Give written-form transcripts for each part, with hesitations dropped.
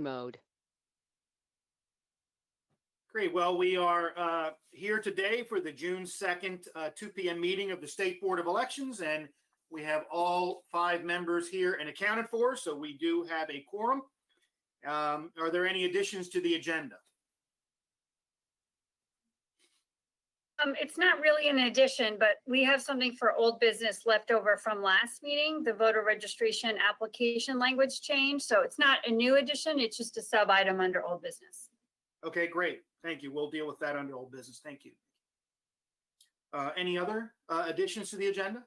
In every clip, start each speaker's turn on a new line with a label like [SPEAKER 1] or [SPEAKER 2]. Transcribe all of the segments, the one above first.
[SPEAKER 1] mode.
[SPEAKER 2] Great. Well, we are here today for the June 2nd, 2 p.m. meeting of the State Board of Elections, and we have all 5 members here and accounted for, so we do have a quorum. Are there any additions to the agenda?
[SPEAKER 3] It's not really an addition, but we have something for old business left over from last meeting, the voter registration application language change. So it's not a new addition, it's just a sub item under old business.
[SPEAKER 2] Okay, great. Thank you. We'll deal with that under old business. Thank you. Any other additions to the agenda?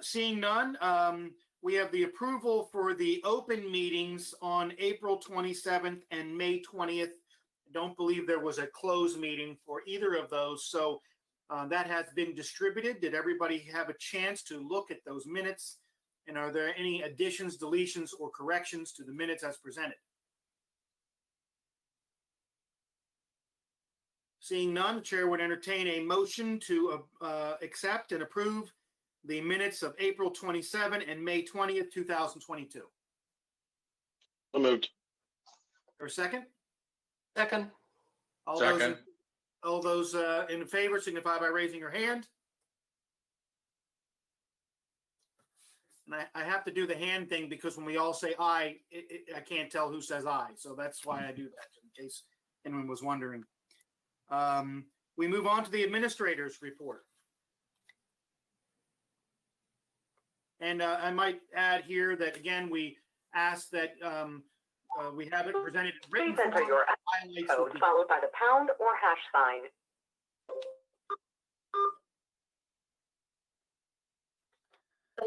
[SPEAKER 2] Seeing none, we have the approval for the open meetings on April 27th and May 20th. Don't believe there was a closed meeting for either of those. So that has been distributed. Did everybody have a chance to look at those minutes? And are there any additions, deletions, or corrections to the minutes as presented? Seeing none, the chair would entertain a motion to accept and approve the minutes of April 27 and May 20th, 2022.
[SPEAKER 4] So moved.
[SPEAKER 2] Or second?
[SPEAKER 5] Second.
[SPEAKER 2] All
[SPEAKER 4] Second.
[SPEAKER 2] Those in favor signify by raising your hand. And I have to do the hand thing because when we all say aye, I can't tell who says aye. So that's why I do that, in case anyone was wondering. We move on to the administrator's report. And I might add here that, again, we ask that we have it presented in written form.
[SPEAKER 6] Please enter your code followed by the pound or hash sign.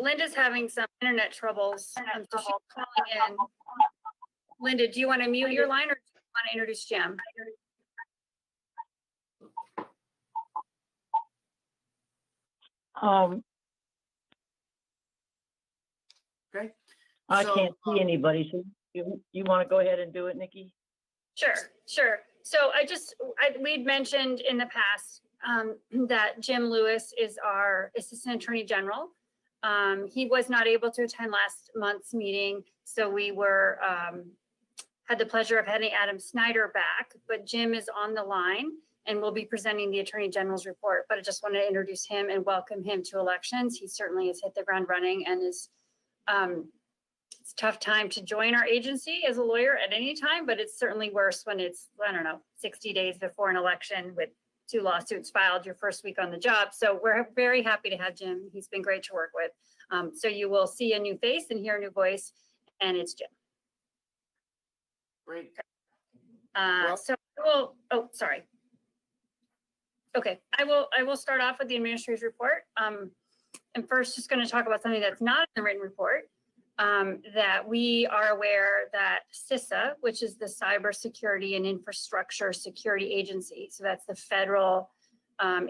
[SPEAKER 3] Linda's having some internet troubles. So she's calling in. Linda, do you want to mute your line or do you want to introduce Jim?
[SPEAKER 2] Okay.
[SPEAKER 7] I can't see anybody, so you want to go ahead and do it, Nikki?
[SPEAKER 3] Sure. So we'd mentioned in the past that Jim Lewis is our Assistant Attorney General. He was not able to attend last month's meeting, so we had the pleasure of having Adam Snyder back, but Jim is on the line and will be presenting the Attorney General's report. But I just wanted to introduce him and welcome him to elections. He certainly has hit the ground running and is it's a tough time to join our agency as a lawyer at any time, but it's certainly worse when it's, 60 days before an election with 2 lawsuits filed your first week on the job. So we're very happy to have Jim. He's been great to work with. So you will see a new face and hear a new voice, and it's Jim.
[SPEAKER 2] Great.
[SPEAKER 3] Sorry. Okay, I will start off with the administrator's report. And first, just going to talk about something that's not in the written report, that we are aware that CISA, which is the Cybersecurity and Infrastructure Security Agency, so that's the federal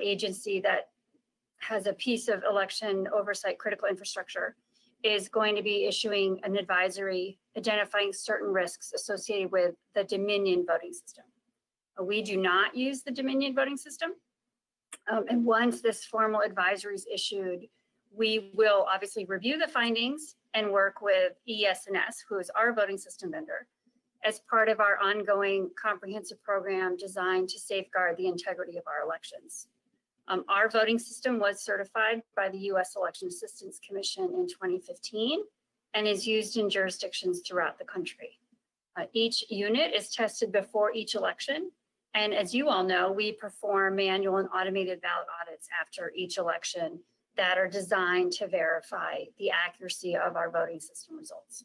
[SPEAKER 3] agency that has a piece of election oversight critical infrastructure, is going to be issuing an advisory identifying certain risks associated with the Dominion voting system. We do not use the Dominion voting system. And once this formal advisory is issued, we will obviously review the findings and work with ES&S, who is our voting system vendor, as part of our ongoing comprehensive program designed to safeguard the integrity of our elections. Our voting system was certified by the U.S. Election Assistance Commission in 2015 and is used in jurisdictions throughout the country. Each unit is tested before each election. And as you all know, we perform manual and automated ballot audits after each election that are designed to verify the accuracy of our voting system results.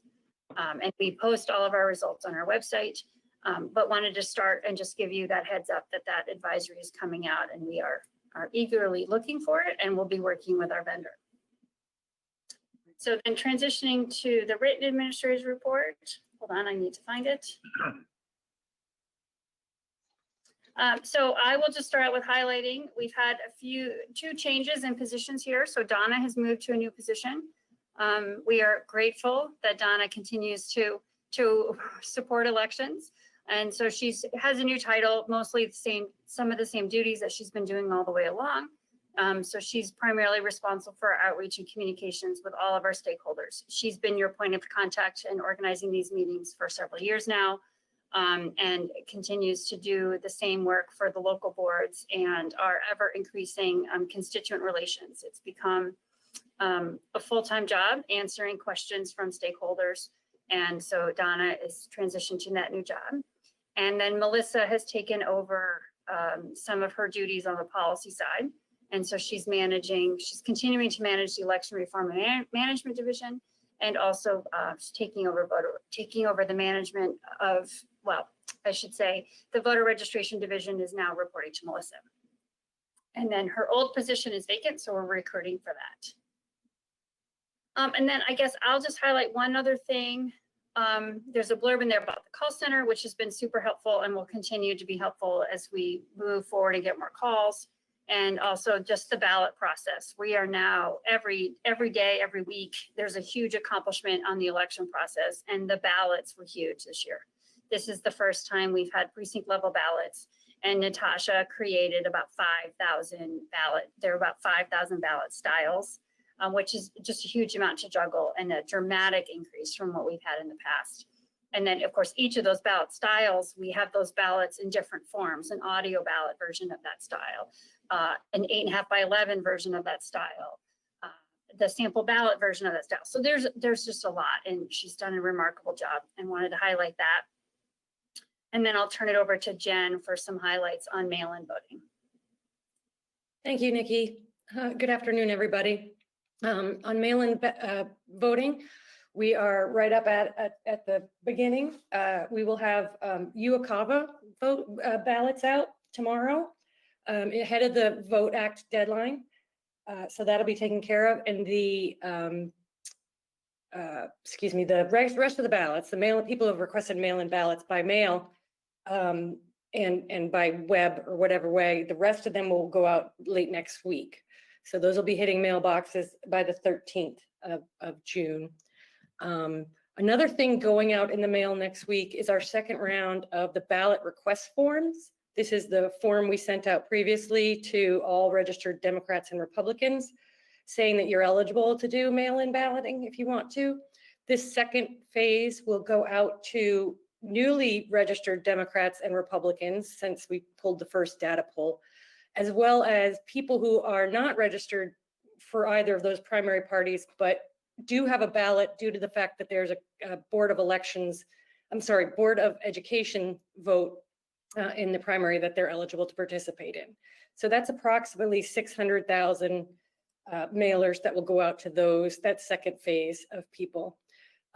[SPEAKER 3] And we post all of our results on our website, but wanted to start and just give you that heads up that advisory is coming out, and we are eagerly looking for it, and we'll be working with our vendor. So then transitioning to the written administrator's report. Hold on, I need to find it. So I will just start out with highlighting. We've had two changes in positions here. So Donna has moved to a new position. We are grateful that Donna continues to support elections. And so she has a new title, mostly some of the same duties that she's been doing all the way along. So she's primarily responsible for outreach and communications with all of our stakeholders. She's been your point of contact in organizing these meetings for several years now, and continues to do the same work for the local boards and our ever increasing constituent relations. It's become a full-time job answering questions from stakeholders. And so Donna is transitioned to that new job. And then Melissa has taken over some of her duties on the policy side. And so she's continuing to manage the election reform and management division, and also taking over the management of, well, I should say, the voter registration division is now reporting to Melissa. And then her old position is vacant, so we're recruiting for that. And then I guess I'll just highlight one other thing. There's a blurb in there about the call center, which has been super helpful and will continue to be helpful as we move forward and get more calls. And also just the ballot process. We are now every day, every week, there's a huge accomplishment on the election process, and the ballots were huge this year. This is the first time we've had precinct level ballots, and Natasha created about 5,000 there are about 5,000 ballot styles, which is just a huge amount to juggle and a dramatic increase from what we've had in the past. And then, of course, each of those ballot styles, we have those ballots in different forms, an audio ballot version of that style, an 8.5 by 11 version of that style, the sample ballot version of that style. So there's just a lot, and she's done a remarkable job, and wanted to highlight that. And then I'll turn it over to Jen for some highlights on mail-in voting.
[SPEAKER 1] Thank you, Nikki. Good afternoon, everybody. On mail-in voting, we are right up at the beginning. We will have UACAVA vote ballots out tomorrow ahead of the Vote Act deadline. So that'll be taken care of. And the rest of the ballots, people have requested mail-in ballots by mail and by web or whatever way. The rest of them will go out late next week. So those will be hitting mailboxes by the 13th of June. Another thing going out in the mail next week is our second round of the ballot request forms. This is the form we sent out previously to all registered Democrats and Republicans, saying that you're eligible to do mail-in balloting if you want to. This second phase will go out to newly registered Democrats and Republicans, since we pulled the first data poll, as well as people who are not registered for either of those primary parties, but do have a ballot due to the fact that there's a Board of Education vote in the primary that they're eligible to participate in. So that's approximately 600,000 mailers that will go out to that second phase of people.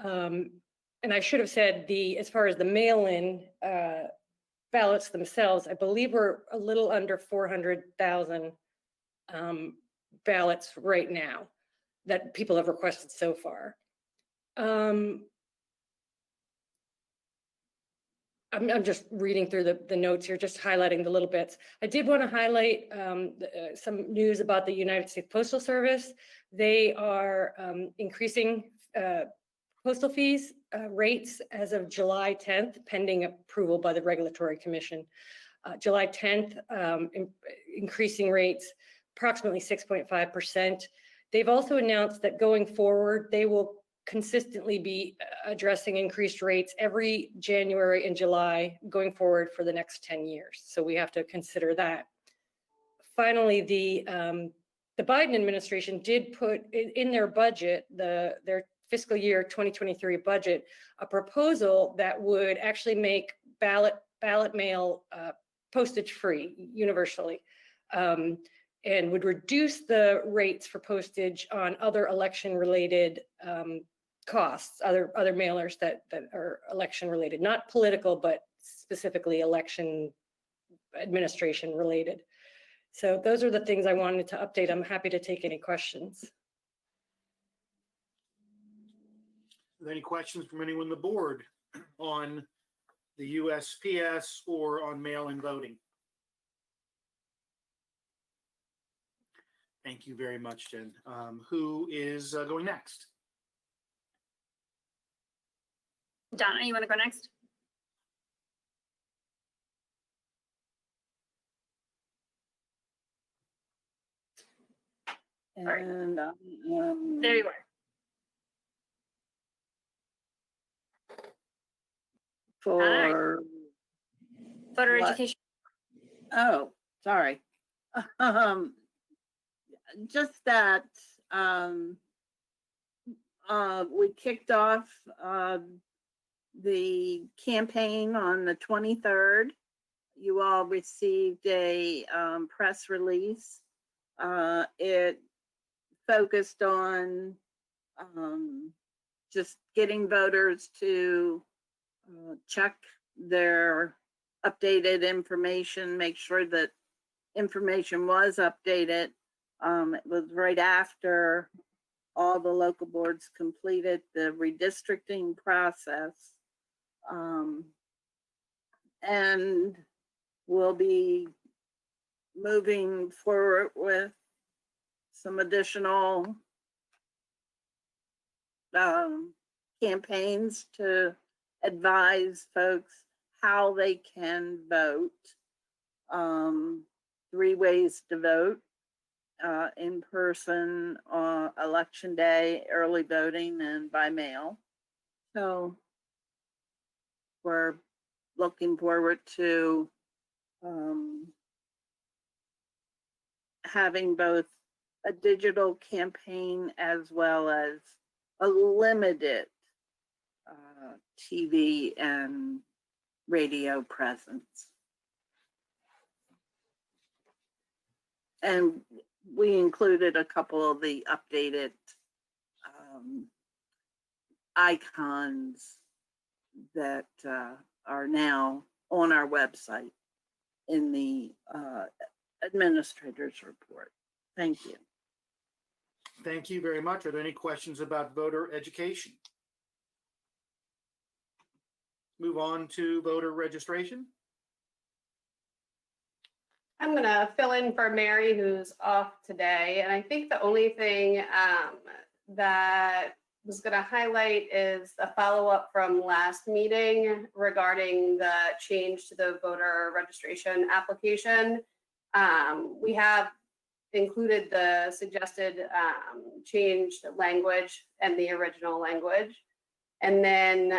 [SPEAKER 1] And I should have said, as far as the mail-in ballots themselves, I believe we're a little under 400,000 ballots right now that people have requested so far. I'm just reading through the notes here, just highlighting the little bits. I did want to highlight some news about the United States Postal Service. They are increasing postal fees rates as of July 10th, pending approval by the Regulatory Commission. July 10th, increasing rates approximately 6.5%. They've also announced that going forward, they will consistently be addressing increased rates every January and July going forward for the next 10 years. So we have to consider that. Finally, the Biden administration did put in their budget, their fiscal year 2023 budget, a proposal that would actually make ballot mail postage free universally. And would reduce the rates for postage on other election-related costs, other mailers that are election-related, not political, but specifically election administration related. So those are the things I wanted to update. I'm happy to take any questions.
[SPEAKER 2] Are there any questions from anyone on the board on the USPS or on mail-in voting? Thank you very much, Jen. Who is going next?
[SPEAKER 3] Donna, you want to go next? right.
[SPEAKER 5] And,
[SPEAKER 3] There you are.
[SPEAKER 5] for,
[SPEAKER 3] Voter
[SPEAKER 5] What?
[SPEAKER 3] education.
[SPEAKER 5] oh, sorry. Um, just that, we kicked off, the campaign on the 23rd. You all received a, press release. It focused on, just getting voters to, check their updated information, make sure that information was updated. It was right after all the local boards completed the redistricting process. And we'll be moving forward with some additional campaigns to advise folks how they can vote. 3 ways to vote: in person, election day, early voting, and by mail. So we're looking forward to having both a digital campaign as well as a limited TV and radio presence. And we included a couple of the updated icons that are now on our website in the administrator's report. Thank you.
[SPEAKER 2] Thank you very much. Are there any questions about voter education? Move on to voter registration.
[SPEAKER 8] I'm going to fill in for Mary, who's off today. And I think the only thing that was going to highlight is a follow-up from last meeting regarding the change to the voter registration application. We have included the suggested changed language and the original language. And then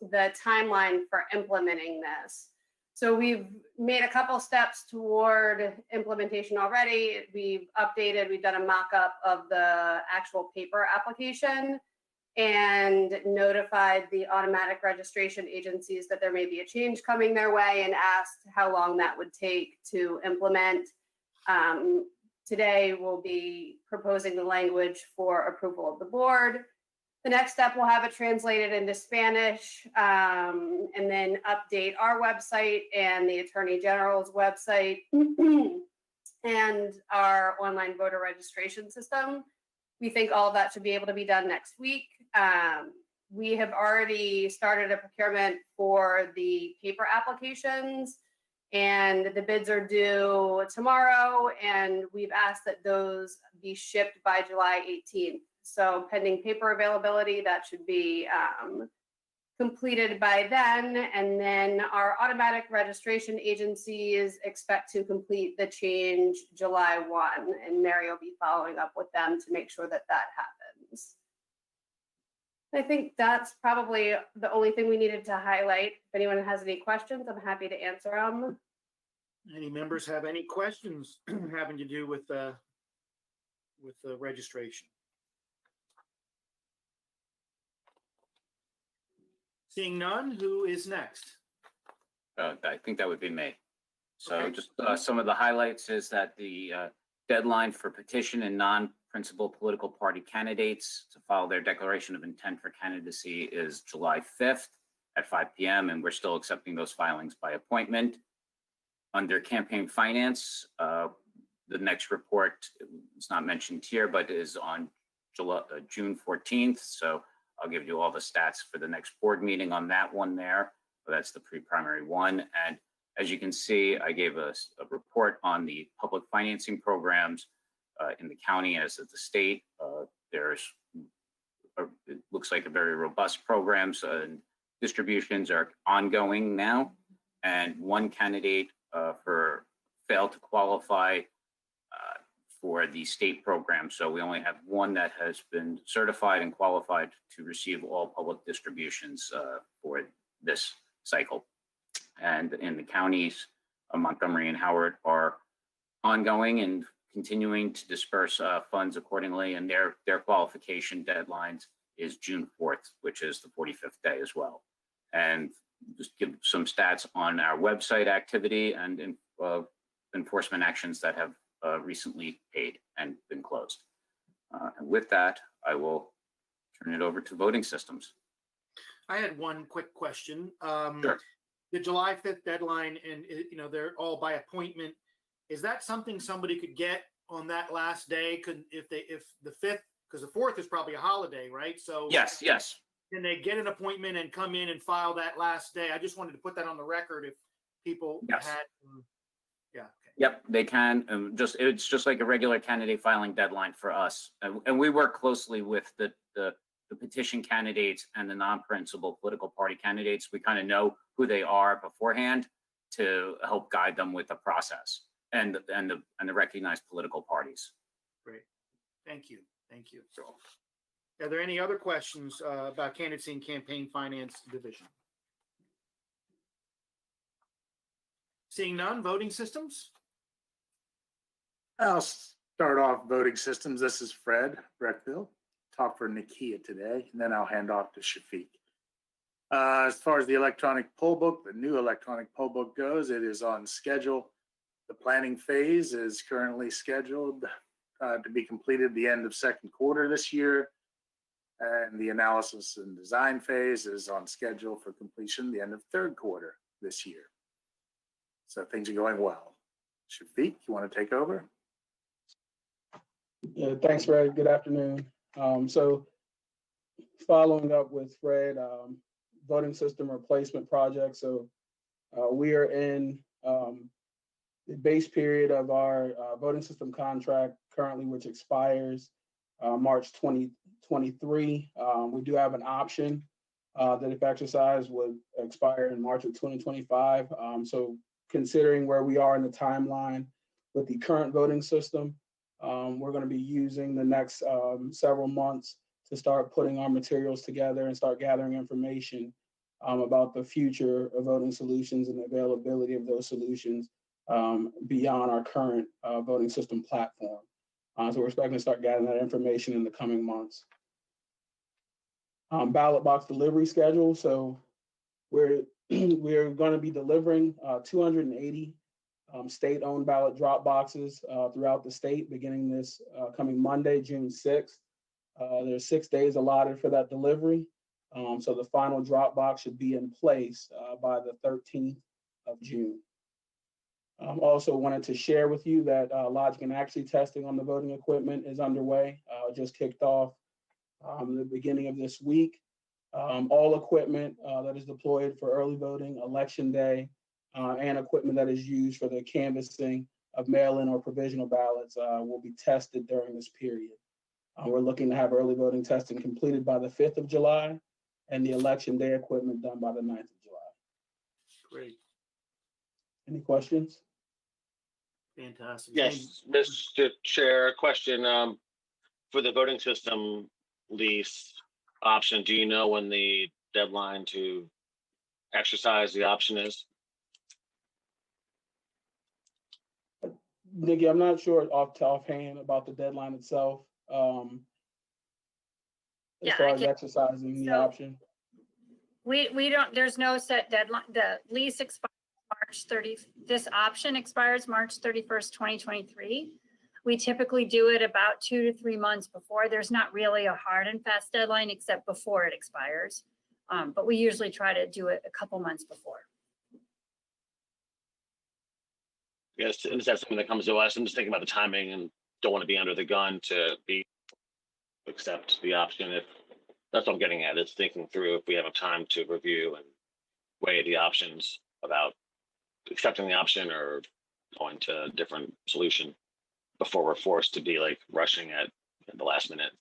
[SPEAKER 8] the timeline for implementing this. So we've made a couple steps toward implementation already. We've done a mock-up of the actual paper application and notified the automatic registration agencies that there may be a change coming their way and asked how long that would take to implement. Today we'll be proposing the language for approval of the board. The next step, we'll have it translated into Spanish and then update our website and the Attorney General's website and our online voter registration system. We think all of that should be able to be done next week. We have already started a procurement for the paper applications, and the bids are due tomorrow, and we've asked that those be shipped by July 18th. So pending paper availability, that should be completed by then. And then our automatic registration agencies expect to complete the change July 1. And Mary will be following up with them to make sure that that happens. I think that's probably the only thing we needed to highlight. If anyone has any questions, I'm happy to answer them.
[SPEAKER 2] Any members have any questions having to do with the registration? Seeing none, who is next?
[SPEAKER 9] I think that would be me. So
[SPEAKER 2] Okay.
[SPEAKER 9] just some of the highlights is that the deadline for petition and non-principal political party candidates to file their declaration of intent for candidacy is July 5th at 5 p.m. And we're still accepting those filings by appointment. Under campaign finance, the next report is not mentioned here, but is on June 14th. So I'll give you all the stats for the next board meeting on that one there. But that's the pre-primary one. And as you can see, I gave a report on the public financing programs in the county as of the state. It looks like a very robust programs and distributions are ongoing now. And one candidate failed to qualify for the state program. So we only have one that has been certified and qualified to receive all public distributions for this cycle. And in the counties of Montgomery and Howard are ongoing and continuing to disperse funds accordingly. And their qualification deadlines is June 4th, which is the 45th day as well. And just give some stats on our website activity and enforcement actions that have recently paid and been closed. And with that, I will turn it over to voting systems.
[SPEAKER 2] I had one quick question.
[SPEAKER 9] Sure.
[SPEAKER 2] The July 5th deadline, and they're all by appointment. Is that something somebody could get on that last day? If the 5th, because the 4th is probably a holiday, right? So
[SPEAKER 9] Yes.
[SPEAKER 2] can they get an appointment and come in and file that last day? I just wanted to put that on the record if people
[SPEAKER 9] Yes.
[SPEAKER 2] had. Yeah. Okay.
[SPEAKER 9] Yep, they can. It's just like a regular candidate filing deadline for us. And we work closely with the petition candidates and the non-principal political party candidates. We kind of know who they are beforehand to help guide them with the process and the recognized political parties.
[SPEAKER 2] Great. Thank you. Are there any other questions about candidacy and campaign finance division? Seeing none, voting systems?
[SPEAKER 10] I'll start off voting systems. This is Fred Breckville, talk for Nakia today, and then I'll hand off to Shafiq. As far as the electronic poll book, the new electronic poll book goes, it is on schedule. The planning phase is currently scheduled to be completed the end of second quarter this year. And the analysis and design phase is on schedule for completion the end of third quarter this year. So things are going well. Shafiq, you want to take over?
[SPEAKER 11] Yeah, thanks, Fred. Good afternoon. So following up with Fred, voting system replacement project. So we are in the base period of our voting system contract currently, which expires March 2023. We do have an option that if exercised would expire in March of 2025. So considering where we are in the timeline with the current voting system, we're going to be using the next several months to start putting our materials together and start gathering information about the future of voting solutions and the availability of those solutions beyond our current voting system platform. So we're expecting to start gathering that information in the coming months. Ballot box delivery schedule. So we're going to be delivering 280 state-owned ballot drop boxes throughout the state beginning this coming Monday, June 6th. There's 6 days allotted for that delivery. So the final drop box should be in place by the 13th of June. Also wanted to share with you that logic and accuracy testing on the voting equipment is underway. Just kicked off the beginning of this week. All equipment that is deployed for early voting, election day, and equipment that is used for the canvassing of mail-in or provisional ballots will be tested during this period. We're looking to have early voting testing completed by the 5th of July and the election day equipment done by the 9th of July.
[SPEAKER 2] Great.
[SPEAKER 11] Any questions?
[SPEAKER 2] Fantastic.
[SPEAKER 4] Yes, Mr. Chair, a question for the voting system lease option. Do you know when the deadline to exercise the option is?
[SPEAKER 11] Nikki, I'm not sure offhand about the deadline itself. As far as exercising the option.
[SPEAKER 3] We don't, there's no set deadline. The lease expires March 30. This option expires March 31st, 2023. We typically do it about 2 to 3 months before. There's not really a hard and fast deadline except before it expires. But we usually try to do it a couple months before.
[SPEAKER 4] Yes, is that something that comes to us? I'm just thinking about the timing and don't want to be under the gun to accept the option. If that's what I'm getting at, is thinking through if we have a time to review and weigh the options about accepting the option or going to a different solution before we're forced to be like rushing at the last minute.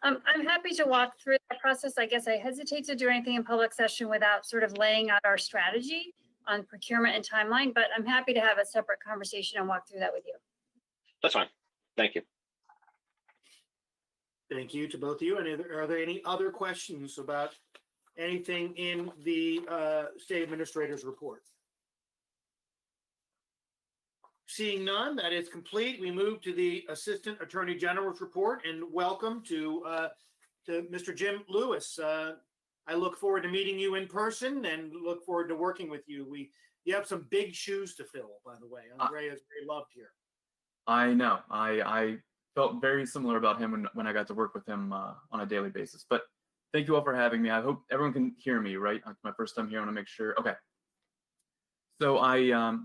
[SPEAKER 3] I'm happy to walk through that process. I guess I hesitate to do anything in public session without sort of laying out our strategy. on procurement and timeline, but I'm happy to have a separate conversation and walk through that with you.
[SPEAKER 4] That's fine. Thank you.
[SPEAKER 2] Thank you to both of you. And are there any other questions about anything in the state administrator's report? Seeing none, that is complete. We move to the Assistant Attorney General's report, and welcome to Mr. Jim Lewis. I look forward to meeting you in person and look forward to working with you. You have some big shoes to fill, by the way. Andrea is very loved here.
[SPEAKER 12] I know. I felt very similar about him when I got to work with him on a daily basis. But thank you all for having me. I hope everyone can hear me, right? It's my first time here. I want to make sure. Okay. So I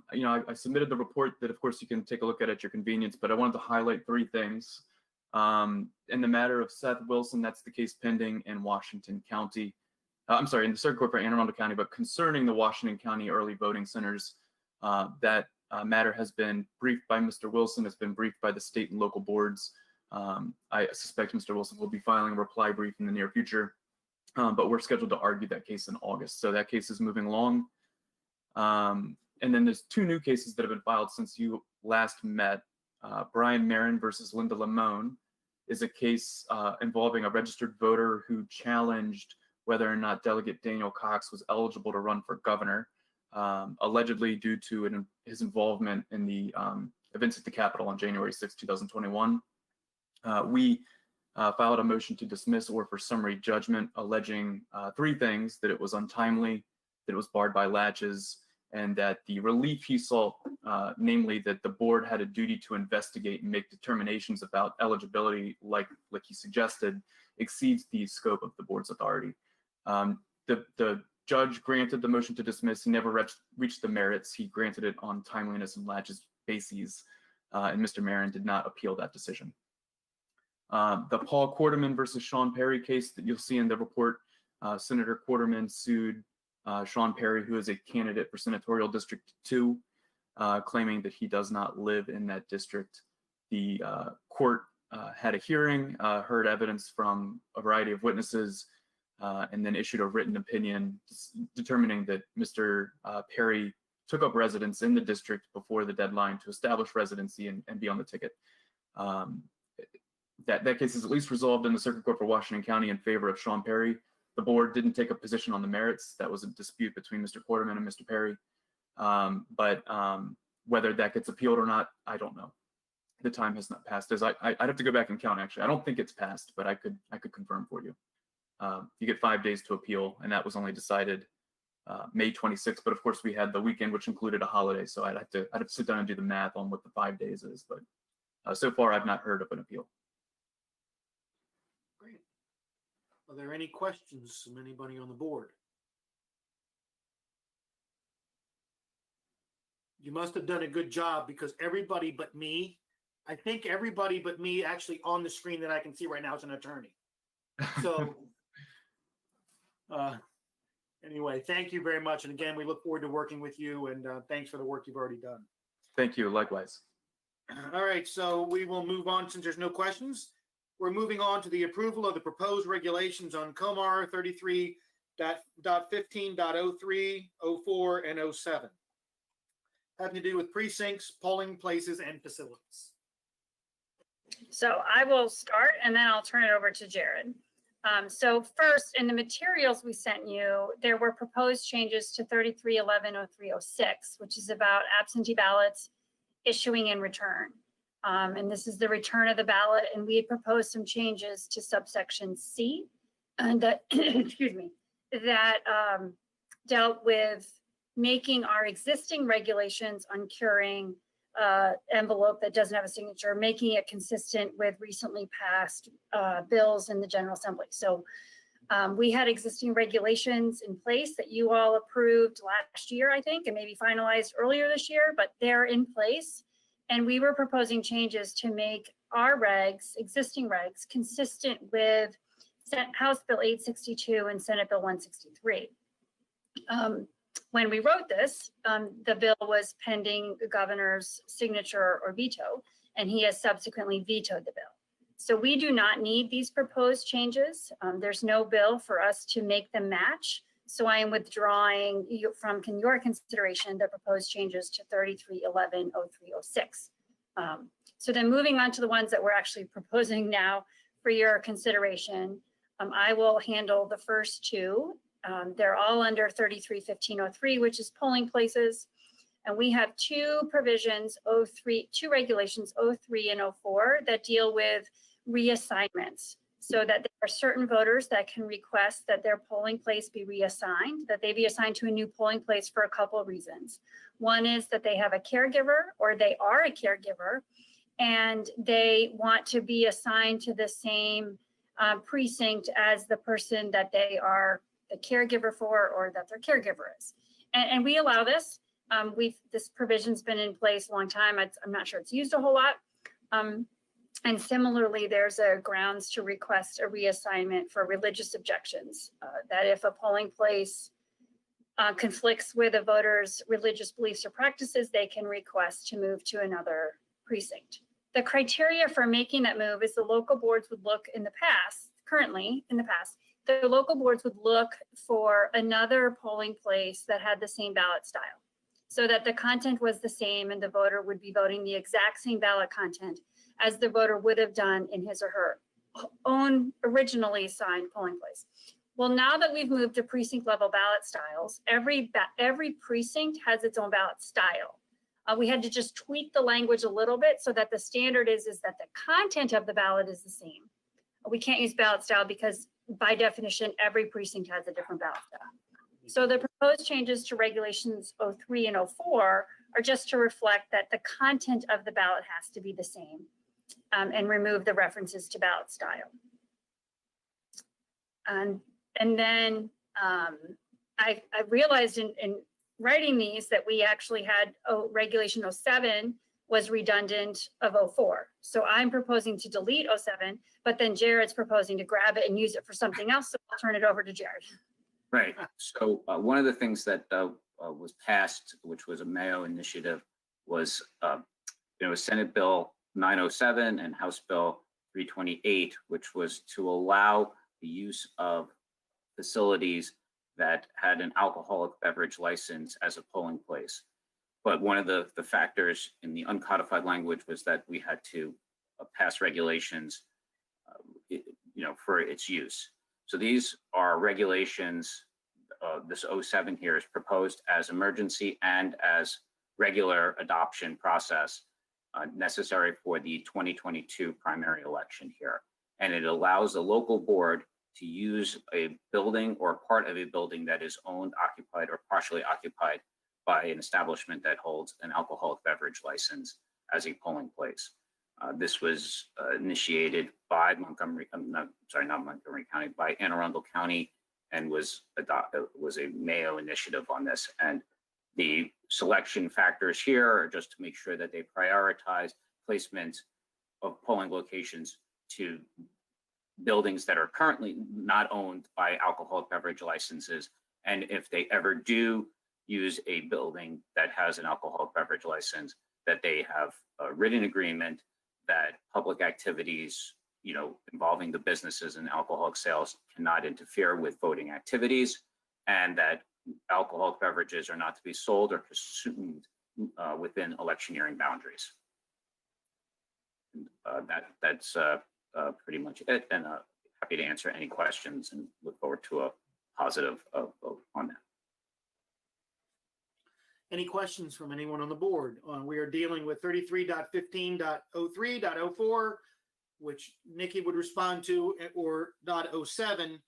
[SPEAKER 12] submitted the report that, of course, you can take a look at your convenience, but I wanted to highlight 3 things. In the matter of Seth Wilson, that's the case pending in Washington County. I'm sorry, in the Circuit Court for Anne Arundel County, but concerning the Washington County early voting centers, that matter has been briefed by Mr. Wilson, has been briefed by the state and local boards. I suspect Mr. Wilson will be filing a reply brief in the near future, but we're scheduled to argue that case in August. So that case is moving along. And then there's 2 new cases that have been filed since you last met. Brian Marin versus Linda Lamone is a case involving a registered voter who challenged whether or not Delegate Daniel Cox was eligible to run for governor, allegedly due to his involvement in the events at the Capitol on January 6, 2021. We filed a motion to dismiss or for summary judgment, alleging 3 things: that it was untimely, that it was barred by latches, and that the relief he sought, namely that the board had a duty to investigate and make determinations about eligibility, like he suggested, exceeds the scope of the board's authority. The judge granted the motion to dismiss. He never reached the merits. He granted it on timeliness and latches bases, and Mr. Marin did not appeal that decision. The Paul Quarterman versus Sean Perry case that you'll see in the report, Senator Quarterman sued Sean Perry, who is a candidate for Senatorial District 2, claiming that he does not live in that district. The court had a hearing, heard evidence from a variety of witnesses, and then issued a written opinion determining that Mr. Perry took up residence in the district before the deadline to establish residency and be on the ticket. That case is at least resolved in the Circuit Court for Washington County in favor of Sean Perry. The board didn't take a position on the merits. That was a dispute between Mr. Quarterman and Mr. Perry. But whether that gets appealed or not, I don't know. The time has not passed. I'd have to go back and count, actually. I don't think it's passed, but I could confirm for you. You get 5 days to appeal, and that was only decided May 26th. But of course, we had the weekend, which included a holiday. So I'd have to sit down and do the math on what the 5 days is. But so far, I've not heard of an appeal.
[SPEAKER 2] Great. Are there any questions from anybody on the board? You must have done a good job, because everybody but me, I think everybody but me actually on the screen that I can see right now is an attorney. So anyway, thank you very much. And again, we look forward to working with you, and thanks for the work you've already done.
[SPEAKER 12] Thank you. Likewise.
[SPEAKER 2] All right, so we will move on since there's no questions. We're moving on to the approval of the proposed regulations on COMAR 33.15.03, 04, and 07. Having to do with precincts, polling places, and facilities.
[SPEAKER 3] So I will start and then I'll turn it over to Jared. So first, in the materials we sent you, there were proposed changes to 33.11.03.06, which is about absentee ballots issuing in return. And this is the return of the ballot, and we had proposed some changes to subsection C, and that, excuse me, that dealt with making our existing regulations on curing envelope that doesn't have a signature, making it consistent with recently passed bills in the General Assembly. So we had existing regulations in place that you all approved last year, I think, and maybe finalized earlier this year, but they're in place. And we were proposing changes to make our regs, existing regs, consistent with House Bill 862 and Senate Bill 163. When we wrote this, the bill was pending the governor's signature or veto, and he has subsequently vetoed the bill. So we do not need these proposed changes. There's no bill for us to make them match. So I am withdrawing from your consideration the proposed changes to 3311, 0306. So then moving on to the ones that we're actually proposing now for your consideration, I will handle the first two. They're all under 331503, which is polling places. And we have two provisions, two regulations, 03 and 04, that deal with reassignments. So that there are certain voters that can request that their polling place be reassigned, that they be assigned to a new polling place for a couple of reasons. One is that they have a caregiver or they are a caregiver and they want to be assigned to the same precinct as the person that they are the caregiver for or that their caregiver is. And we allow this. This provision's been in place a long time. I'm not sure it's used a whole lot. And similarly, there's a grounds to request a reassignment for religious objections, that if a polling place conflicts with a voter's religious beliefs or practices, they can request to move to another precinct. The criteria for making that move is the local boards would look currently in the past, the local boards would look for another polling place that had the same ballot style so that the content was the same and the voter would be voting the exact same ballot content as the voter would have done in his or her own originally assigned polling place. Well, now that we've moved to precinct level ballot styles, every precinct has its own ballot style. We had to just tweak the language a little bit so that the standard is that the content of the ballot is the same. We can't use ballot style because by definition, every precinct has a different ballot style. So the proposed changes to regulations 03 and 04 are just to reflect that the content of the ballot has to be the same and remove the references to ballot style. And then I realized in writing these that we actually had regulation 07 was redundant of 04. So I'm proposing to delete 07, but then Jared's proposing to grab it and use it for something else. So I'll turn it over to Jared.
[SPEAKER 9] Right. So one of the things that was passed, which was a Mayo initiative, was Senate Bill 907 and House Bill 328, which was to allow the use of facilities that had an alcoholic beverage license as a polling place. But one of the factors in the uncodified language was that we had to pass regulations, for its use. So these are regulations. This 07 here is proposed as emergency and as regular adoption process necessary for the 2022 primary election here. And it allows the local board to use a building or part of a building that is owned, occupied, or partially occupied by an establishment that holds an alcoholic beverage license as a polling place. This was initiated by by Anne Arundel County, and was a Mayo initiative on this. And the selection factors here are just to make sure that they prioritize placement of polling locations to buildings that are currently not owned by alcoholic beverage licenses. And if they ever do use a building that has an alcoholic beverage license, that they have a written agreement that public activities, involving the businesses and alcoholic sales cannot interfere with voting activities, and that alcoholic beverages are not to be sold or consumed within electioneering boundaries. That's pretty much it, and happy to answer any questions and look forward to a positive vote on that.
[SPEAKER 2] Any questions from anyone on the board? We are dealing with 33.15.03.04, which Nikki would respond to, or .07,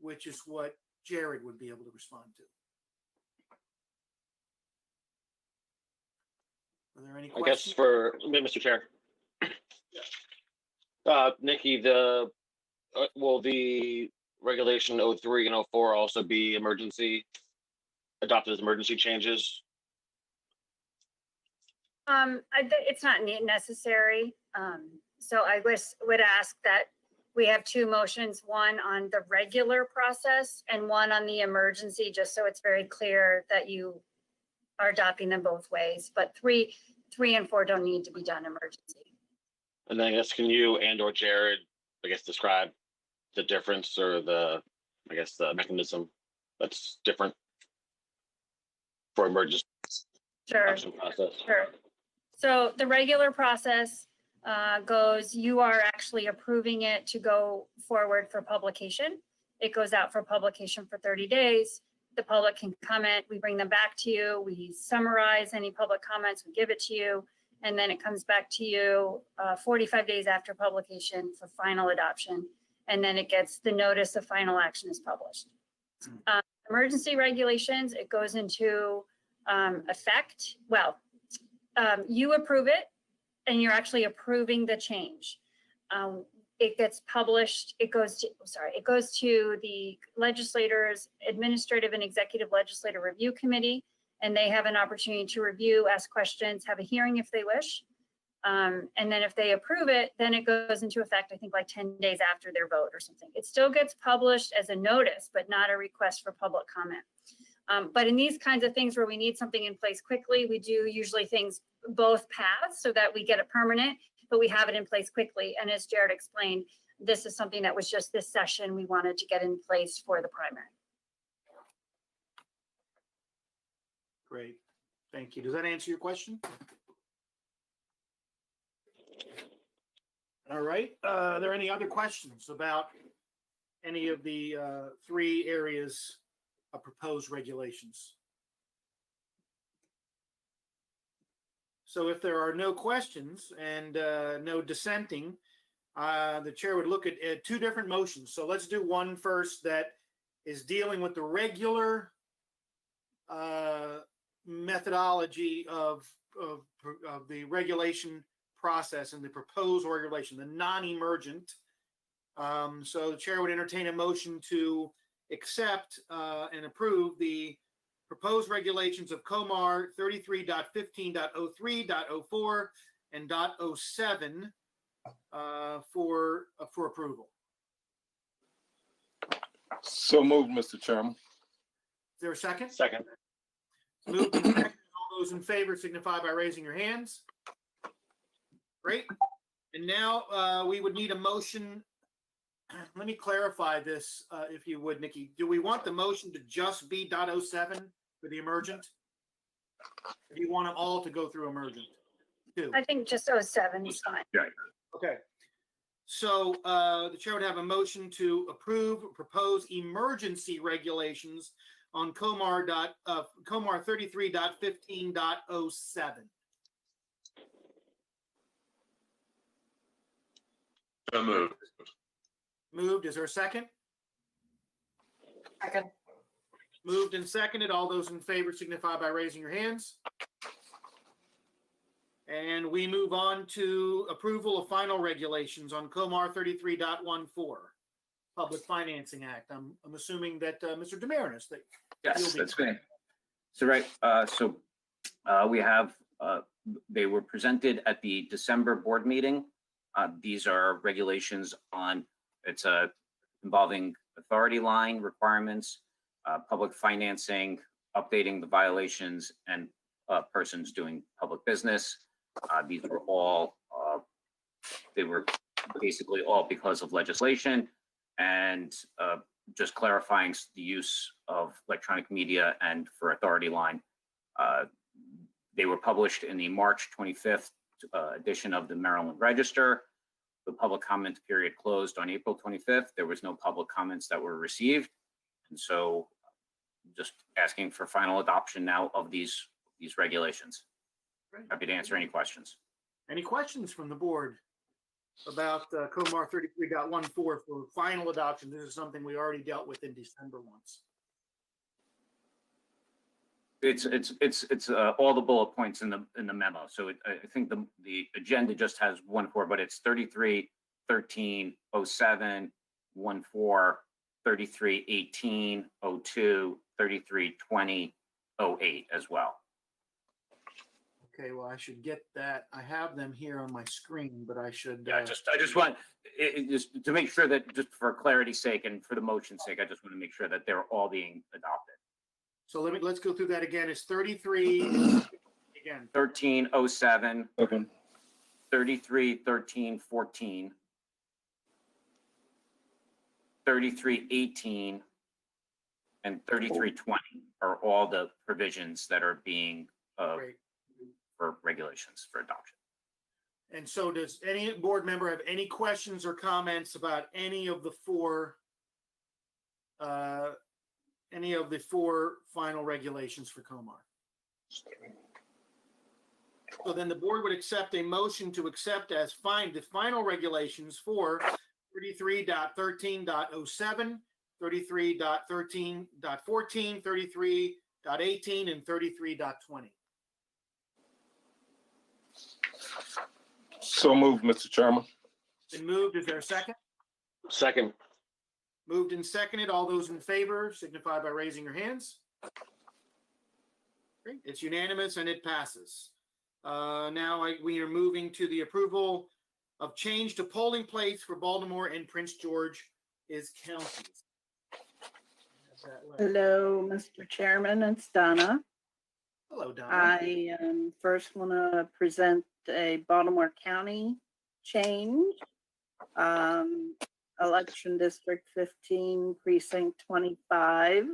[SPEAKER 2] which is what Jared would be able to respond to. Are there any
[SPEAKER 4] I
[SPEAKER 2] questions?
[SPEAKER 4] guess for Mr. Chair. Nikki, will the regulation 03 and 04 also be adopted as emergency changes?
[SPEAKER 3] It's not necessary. So I would ask that we have two motions, one on the regular process and one on the emergency, just so it's very clear that you are adopting them both ways. But three and 4 don't need to be done emergency.
[SPEAKER 4] And then I guess can you and/or Jared, describe the difference or the mechanism that's different for emergency
[SPEAKER 3] Sure.
[SPEAKER 4] action process.
[SPEAKER 3] Sure. So the regular process goes, you are actually approving it to go forward for publication. It goes out for publication for 30 days. The public can comment, we bring them back to you, we summarize any public comments, we give it to you, and then it comes back to you 45 days after publication for final adoption. And then it gets the notice of final action is published. Emergency regulations, it goes into effect. Well, you approve it and you're actually approving the change. It gets published, it goes to the legislators, administrative and executive legislative review committee, and they have an opportunity to review, ask questions, have a hearing if they wish. And then if they approve it, then it goes into effect, I think like 10 days after their vote or something. It still gets published as a notice, but not a request for public comment. But in these kinds of things where we need something in place quickly, we do usually things both paths so that we get it permanent, but we have it in place quickly. And as Jared explained, this is something that was just this session we wanted to get in place for the primary.
[SPEAKER 2] Great. Thank you. Does that answer your question? All right. Are there any other questions about any of the three areas of proposed regulations? So if there are no questions and no dissenting, the chair would look at two different motions. So let's do one first that is dealing with the regular methodology of the regulation process and the proposed regulation, the non-emergent. So the chair would entertain a motion to accept and approve the proposed regulations of COMAR 33.15.03.04 and .07 for approval.
[SPEAKER 13] So moved, Mr. Chairman.
[SPEAKER 2] Is there a second?
[SPEAKER 4] Second.
[SPEAKER 2] Moved and seconded. All those in favor signify by raising your hands. Great. And now we would need a motion. Let me clarify this, if you would, Nikki. Do we want the motion to just be .07 for the emergent? Or do you want them all to go through emergent too?
[SPEAKER 3] I think just 07 is fine.
[SPEAKER 2] Yeah. Okay. So the chair would have a motion to approve proposed emergency regulations on COMAR 33.15.07.
[SPEAKER 13] So moved.
[SPEAKER 2] Moved. Is there a second?
[SPEAKER 8] Second.
[SPEAKER 2] Moved and seconded. All those in favor signify by raising your hands. And we move on to approval of final regulations on COMAR 33.14, Public Financing Act. I'm assuming that Mr. Demarinis.
[SPEAKER 9] Yes, that's great. So, right, we have, they were presented at the December board meeting. These are regulations on, it's involving authority line requirements, public financing, updating the violations, and persons doing public business. These were all, they were basically all because of legislation and just clarifying the use of electronic media and for authority line. They were published in the March 25th edition of the Maryland Register. The public comment period closed on April 25th. There was no public comments that were received. And so just asking for final adoption now of these regulations. Happy to answer any questions.
[SPEAKER 2] Any questions from the board about COMAR 33.14 for final adoption? This is something we already dealt with in December once.
[SPEAKER 9] It's all the bullet points in the memo. So I think the agenda just has 1.4, but it's 33, 13, 07, 1.4, 33, 18, 02, 33, 20, 08 as well.
[SPEAKER 2] Okay, well, I should get that. I have them here on my screen, but I should.
[SPEAKER 9] Yeah, I just want just to make sure that, just for clarity's sake and for the motion's sake, I just want to make sure that they're all being adopted.
[SPEAKER 2] So let's go through that again. It's 33 again.
[SPEAKER 9] 13, 07,
[SPEAKER 13] Okay.
[SPEAKER 9] 33, 13, 14, 33, 18, and 3320 are all the provisions that are being,
[SPEAKER 2] Great.
[SPEAKER 9] for regulations for adoption.
[SPEAKER 2] And so does any board member have any questions or comments about any of the four final regulations for Comar? So then the board would accept a motion to accept as the final regulations for 33.13.07, 33.13.14, 33.18, and 33.20.
[SPEAKER 13] So moved, Mr. Chairman.
[SPEAKER 2] Been moved. Is there a second?
[SPEAKER 4] Second.
[SPEAKER 2] Moved and seconded. All those in favor signify by raising your hands. Great. It's unanimous and it passes. We are moving to the approval of change to polling place for Baltimore and Prince George counties.
[SPEAKER 5] Hello, Mr. Chairman, it's Donna.
[SPEAKER 2] Hello, Donna.
[SPEAKER 5] I first want to present a Baltimore County change. Election District 15, Precinct 25.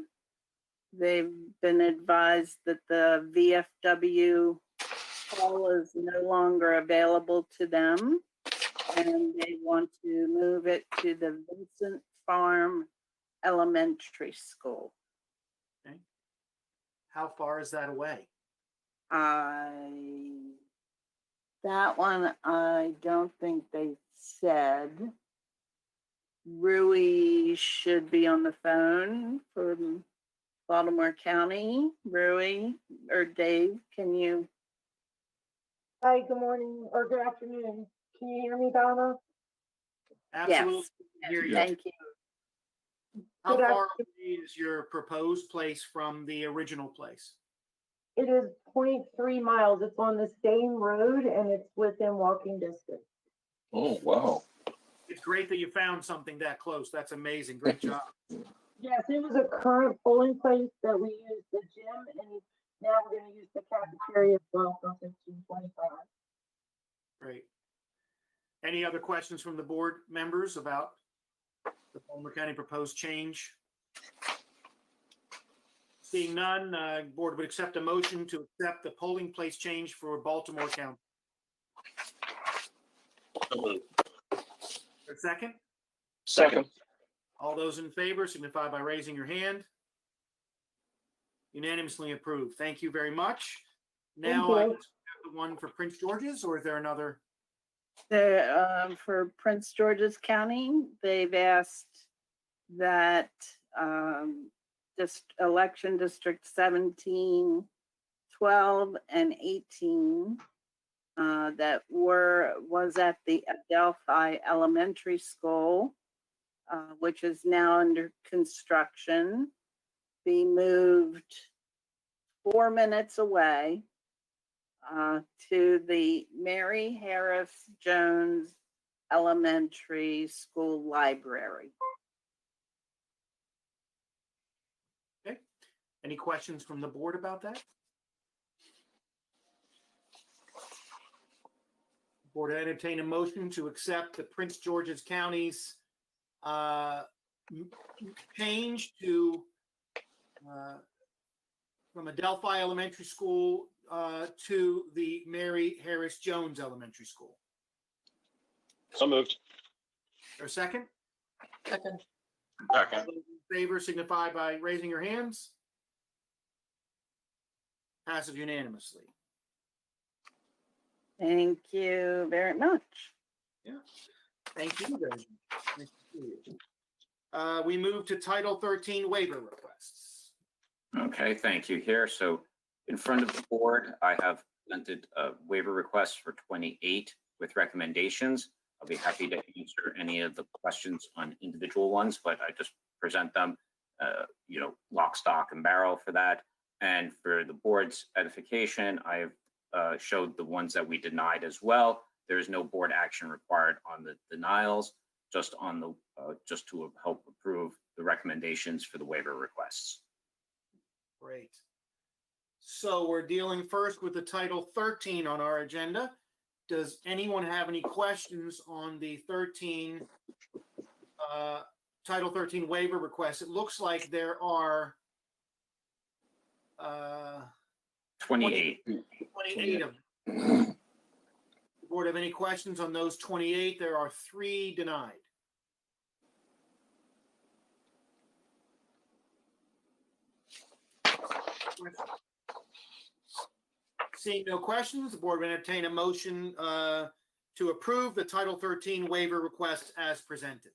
[SPEAKER 5] They've been advised that the VFW hall is no longer available to them, and they want to move it to the Vincent Farm Elementary School.
[SPEAKER 2] Okay. How far is that away?
[SPEAKER 5] That one, I don't think they said. Rui should be on the phone from Baltimore County. Rui or Dave, can you?
[SPEAKER 14] Hi, good morning or good afternoon. Can you hear me, Donna?
[SPEAKER 2] Absolutely. Hear you.
[SPEAKER 5] Thank you.
[SPEAKER 2] How
[SPEAKER 14] Good
[SPEAKER 2] far away is your proposed place from the original place?
[SPEAKER 14] It is 0.3 miles. It's on the same road and it's within walking distance.
[SPEAKER 13] Oh, wow.
[SPEAKER 2] It's great that you found something that close. That's amazing. Great job.
[SPEAKER 14] Yes, it was a current polling place that we used the gym, and now we're going to use the cafeteria as well from 1525.
[SPEAKER 2] Great. Any other questions from the board members about the Baltimore County proposed change? Seeing none, board would accept a motion to accept the polling place change for Baltimore County. A second?
[SPEAKER 13] Second.
[SPEAKER 2] All those in favor signify by raising your hand. Unanimously approved. Thank you very much. Now, I
[SPEAKER 14] you.
[SPEAKER 2] have the one for Prince George's, or is there another?
[SPEAKER 5] For Prince George's County, they've asked that election district 17, 12, and 18 that was at the Adelphi Elementary School, which is now under construction, be moved 4 minutes away to the Mary Harris Jones Elementary School Library.
[SPEAKER 2] Okay. Any questions from the board about that? Board entertain a motion to accept the Prince George's County's change to from Adelphi Elementary School to the Mary Harris Jones Elementary School.
[SPEAKER 4] So moved.
[SPEAKER 2] Or a second?
[SPEAKER 13] Second.
[SPEAKER 2] All those in favor signify by raising your hands. Passes unanimously.
[SPEAKER 5] Thank you very much.
[SPEAKER 2] Yeah. Thank you very much. Nice to see you. We move to Title 13 waiver requests.
[SPEAKER 9] Okay, thank you here. So in front of the board, I have presented a waiver request for 28 with recommendations. I'll be happy to answer any of the questions on individual ones, but I just present them, lock, stock, and barrel for that. And for the board's edification, I have showed the ones that we denied as well. There is no board action required on the denials, just on the just to help approve the recommendations for the waiver requests.
[SPEAKER 2] Great. So we're dealing first with the Title 13 on our agenda. Does anyone have any questions on the Title 13 waiver requests? It looks like there are
[SPEAKER 9] 28.
[SPEAKER 2] 28 of them. Board have any questions on those 28? There are 3 denied. Seeing no questions, the board will entertain a motion to approve the Title 13 waiver request as presented.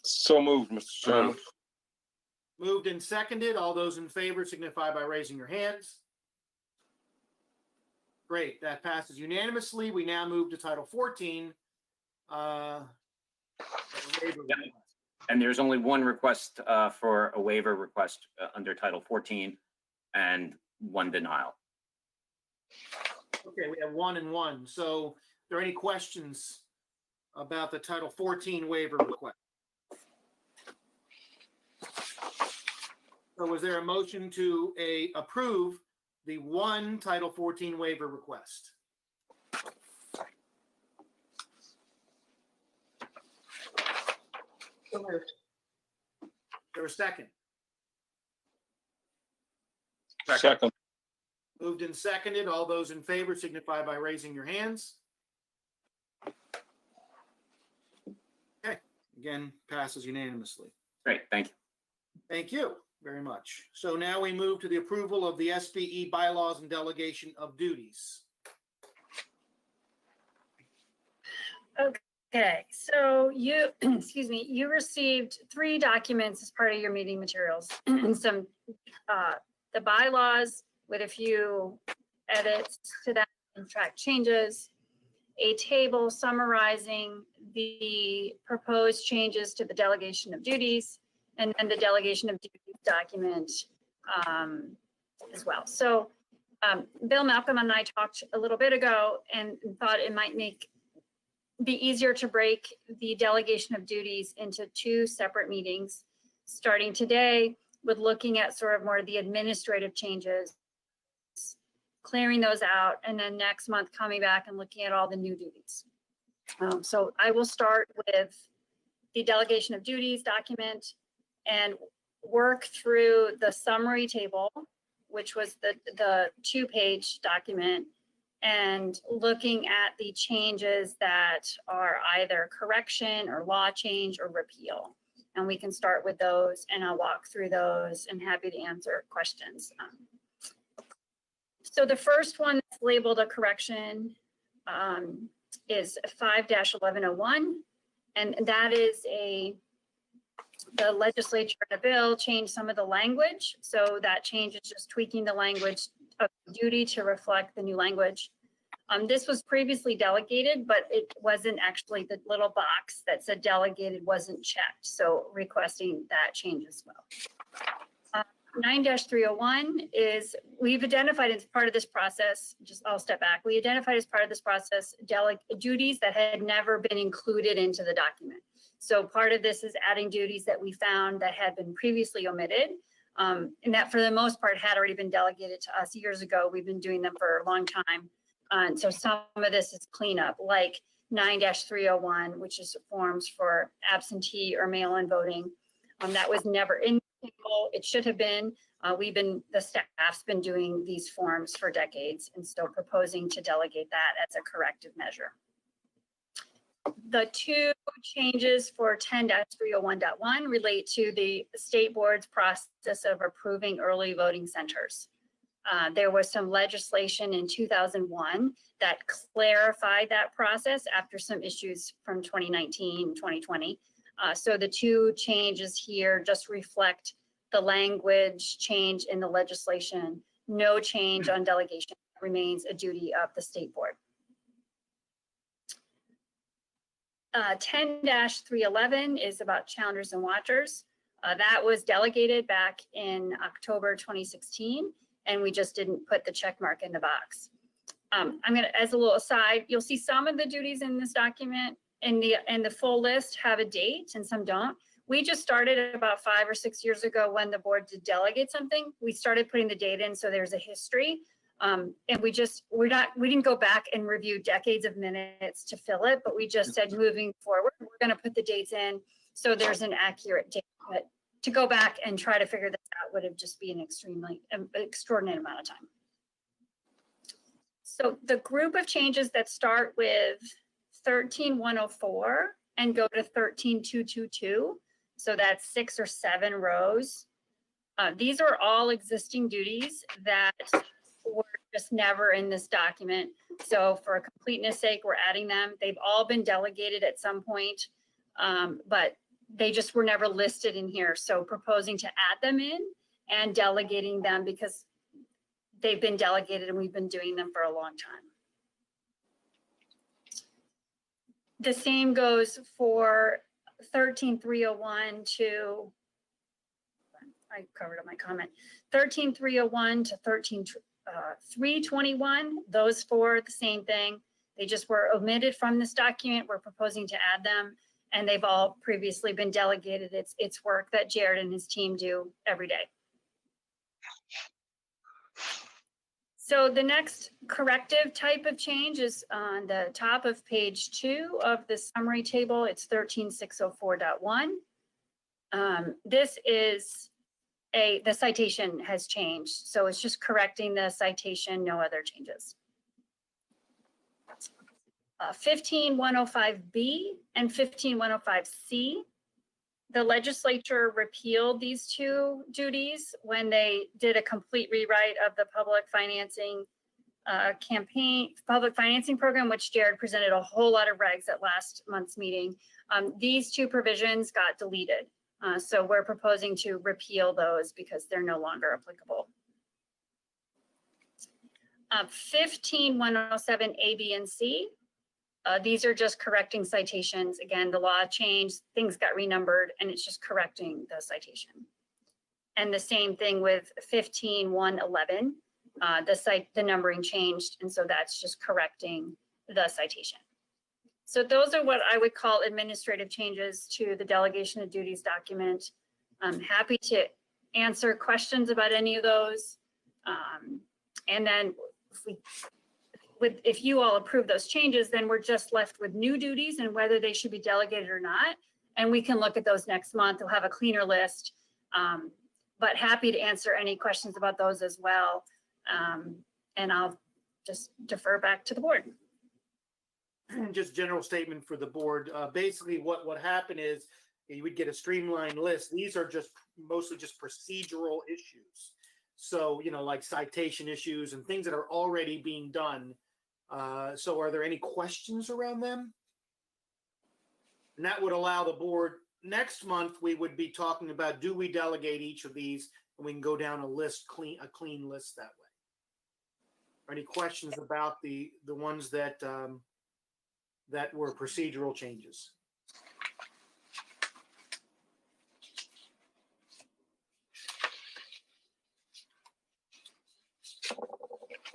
[SPEAKER 13] So moved, Mr. Chairman.
[SPEAKER 2] Moved and seconded. All those in favor signify by raising your hands. Great, that passes unanimously. We now move to Title 14. Waiver request.
[SPEAKER 9] And there's only one request for a waiver request under Title 14 and one denial.
[SPEAKER 2] Okay, we have 1 and 1. So, are there any questions about the Title 14 waiver request? So, was there a motion to approve the 1 Title 14 waiver request?
[SPEAKER 13] So moved.
[SPEAKER 2] There a second?
[SPEAKER 13] Second.
[SPEAKER 2] Moved and seconded. All those in favor signify by raising your hands. Okay, again, passes unanimously.
[SPEAKER 9] Great, thank you.
[SPEAKER 2] Thank you very much. So now we move to the approval of the SBE bylaws and delegation of duties.
[SPEAKER 3] Okay, so you, excuse me, you received 3 documents as part of your meeting materials. Some, the bylaws with a few edits to that and track changes, a table summarizing the proposed changes to the delegation of duties, and then the delegation of duties document as well. So Bill, Malcolm, and I talked a little bit ago and thought it might be easier to break the delegation of duties into 2 separate meetings, starting today with looking at sort of more of the administrative changes, clearing those out, and then next month coming back and looking at all the new duties. So I will start with the delegation of duties document and work through the summary table, which was the 2-page document, and looking at the changes that are either correction or law change or repeal. And we can start with those, and I'll walk through those and happy to answer questions. So the first one that's labeled a correction is 5-1101. And that is the legislature in a bill changed some of the language. So that change is just tweaking the language of duty to reflect the new language. This was previously delegated, but it wasn't actually, the little box that said delegated wasn't checked. So requesting that change as well. 9-301 is, we've identified as part of this process, I'll step back. We identified as part of this process duties that had never been included into the document. So part of this is adding duties that we found that had been previously omitted, and that for the most part had already been delegated to us years ago. We've been doing them for a long time. And so some of this is cleanup, like 9-301, which is forms for absentee or mail-in voting. That was never in the table. It should have been. The staff's been doing these forms for decades, and so proposing to delegate that as a corrective measure. The 2 changes for 10-301.1 relate to the state board's process of approving early voting centers. There was some legislation in 2001 that clarified that process after some issues from 2019, 2020. So the 2 changes here just reflect the language change in the legislation. No change on delegation. Remains a duty of the state board. 10-311 is about challengers and watchers. That was delegated back in October 2016, and we just didn't put the check mark in the box. I'm gonna, as a little aside, you'll see some of the duties in this document and the full list have a date and some don't. We just started about 5 or 6 years ago when the board did delegate something. We started putting the date in, so there's a history. And we didn't go back and review decades of minutes to fill it, but we just said moving forward, we're going to put the dates in So there's an accurate date, but to go back and try to figure this out would have just been extraordinary amount of time. So the group of changes that start with 13,104 and go to 13,222. So that's 6 or 7 rows. These are all existing duties that were just never in this document. So for completeness sake, we're adding them. They've all been delegated at some point, but they just were never listed in here. So proposing to add them in and delegating them because they've been delegated and we've been doing them for a long time. The same goes for 13,301 to, I covered up my comment, 13,301 to 13,321. Those four, the same thing. They just were omitted from this document. We're proposing to add them, and they've all previously been delegated. It's work that Jared and his team do every day. So the next corrective type of change is on the top of page 2 of the summary table. It's 13,604.1. This is the citation has changed. So it's just correcting the citation, no other changes. 15,105B and 15,105C. The legislature repealed these two duties when they did a complete rewrite of the public financing program, which Jared presented a whole lot of regs at last month's meeting. These two provisions got deleted. So we're proposing to repeal those because they're no longer applicable. 15,107 A, B, and C. These are just correcting citations. Again, the law changed, things got renumbered, and it's just correcting the citation. And the same thing with 15,111. The numbering changed, and so that's just correcting the citation. So those are what I would call administrative changes to the delegation of duties document. I'm happy to answer questions about any of those. And then if you all approve those changes, then we're just left with new duties and whether they should be delegated or not. And we can look at those next month. We'll have a cleaner list, but happy to answer any questions about those as well. And I'll just defer back to the board.
[SPEAKER 2] Just general statement for the board. Basically what happened is you would get a streamlined list. These are just mostly just procedural issues. So, like citation issues and things that are already being done. So are there any questions around them? And that would allow the board, next month, we would be talking about, do we delegate each of these? And we can go down a clean list that way. Are any questions about the ones that that were procedural changes?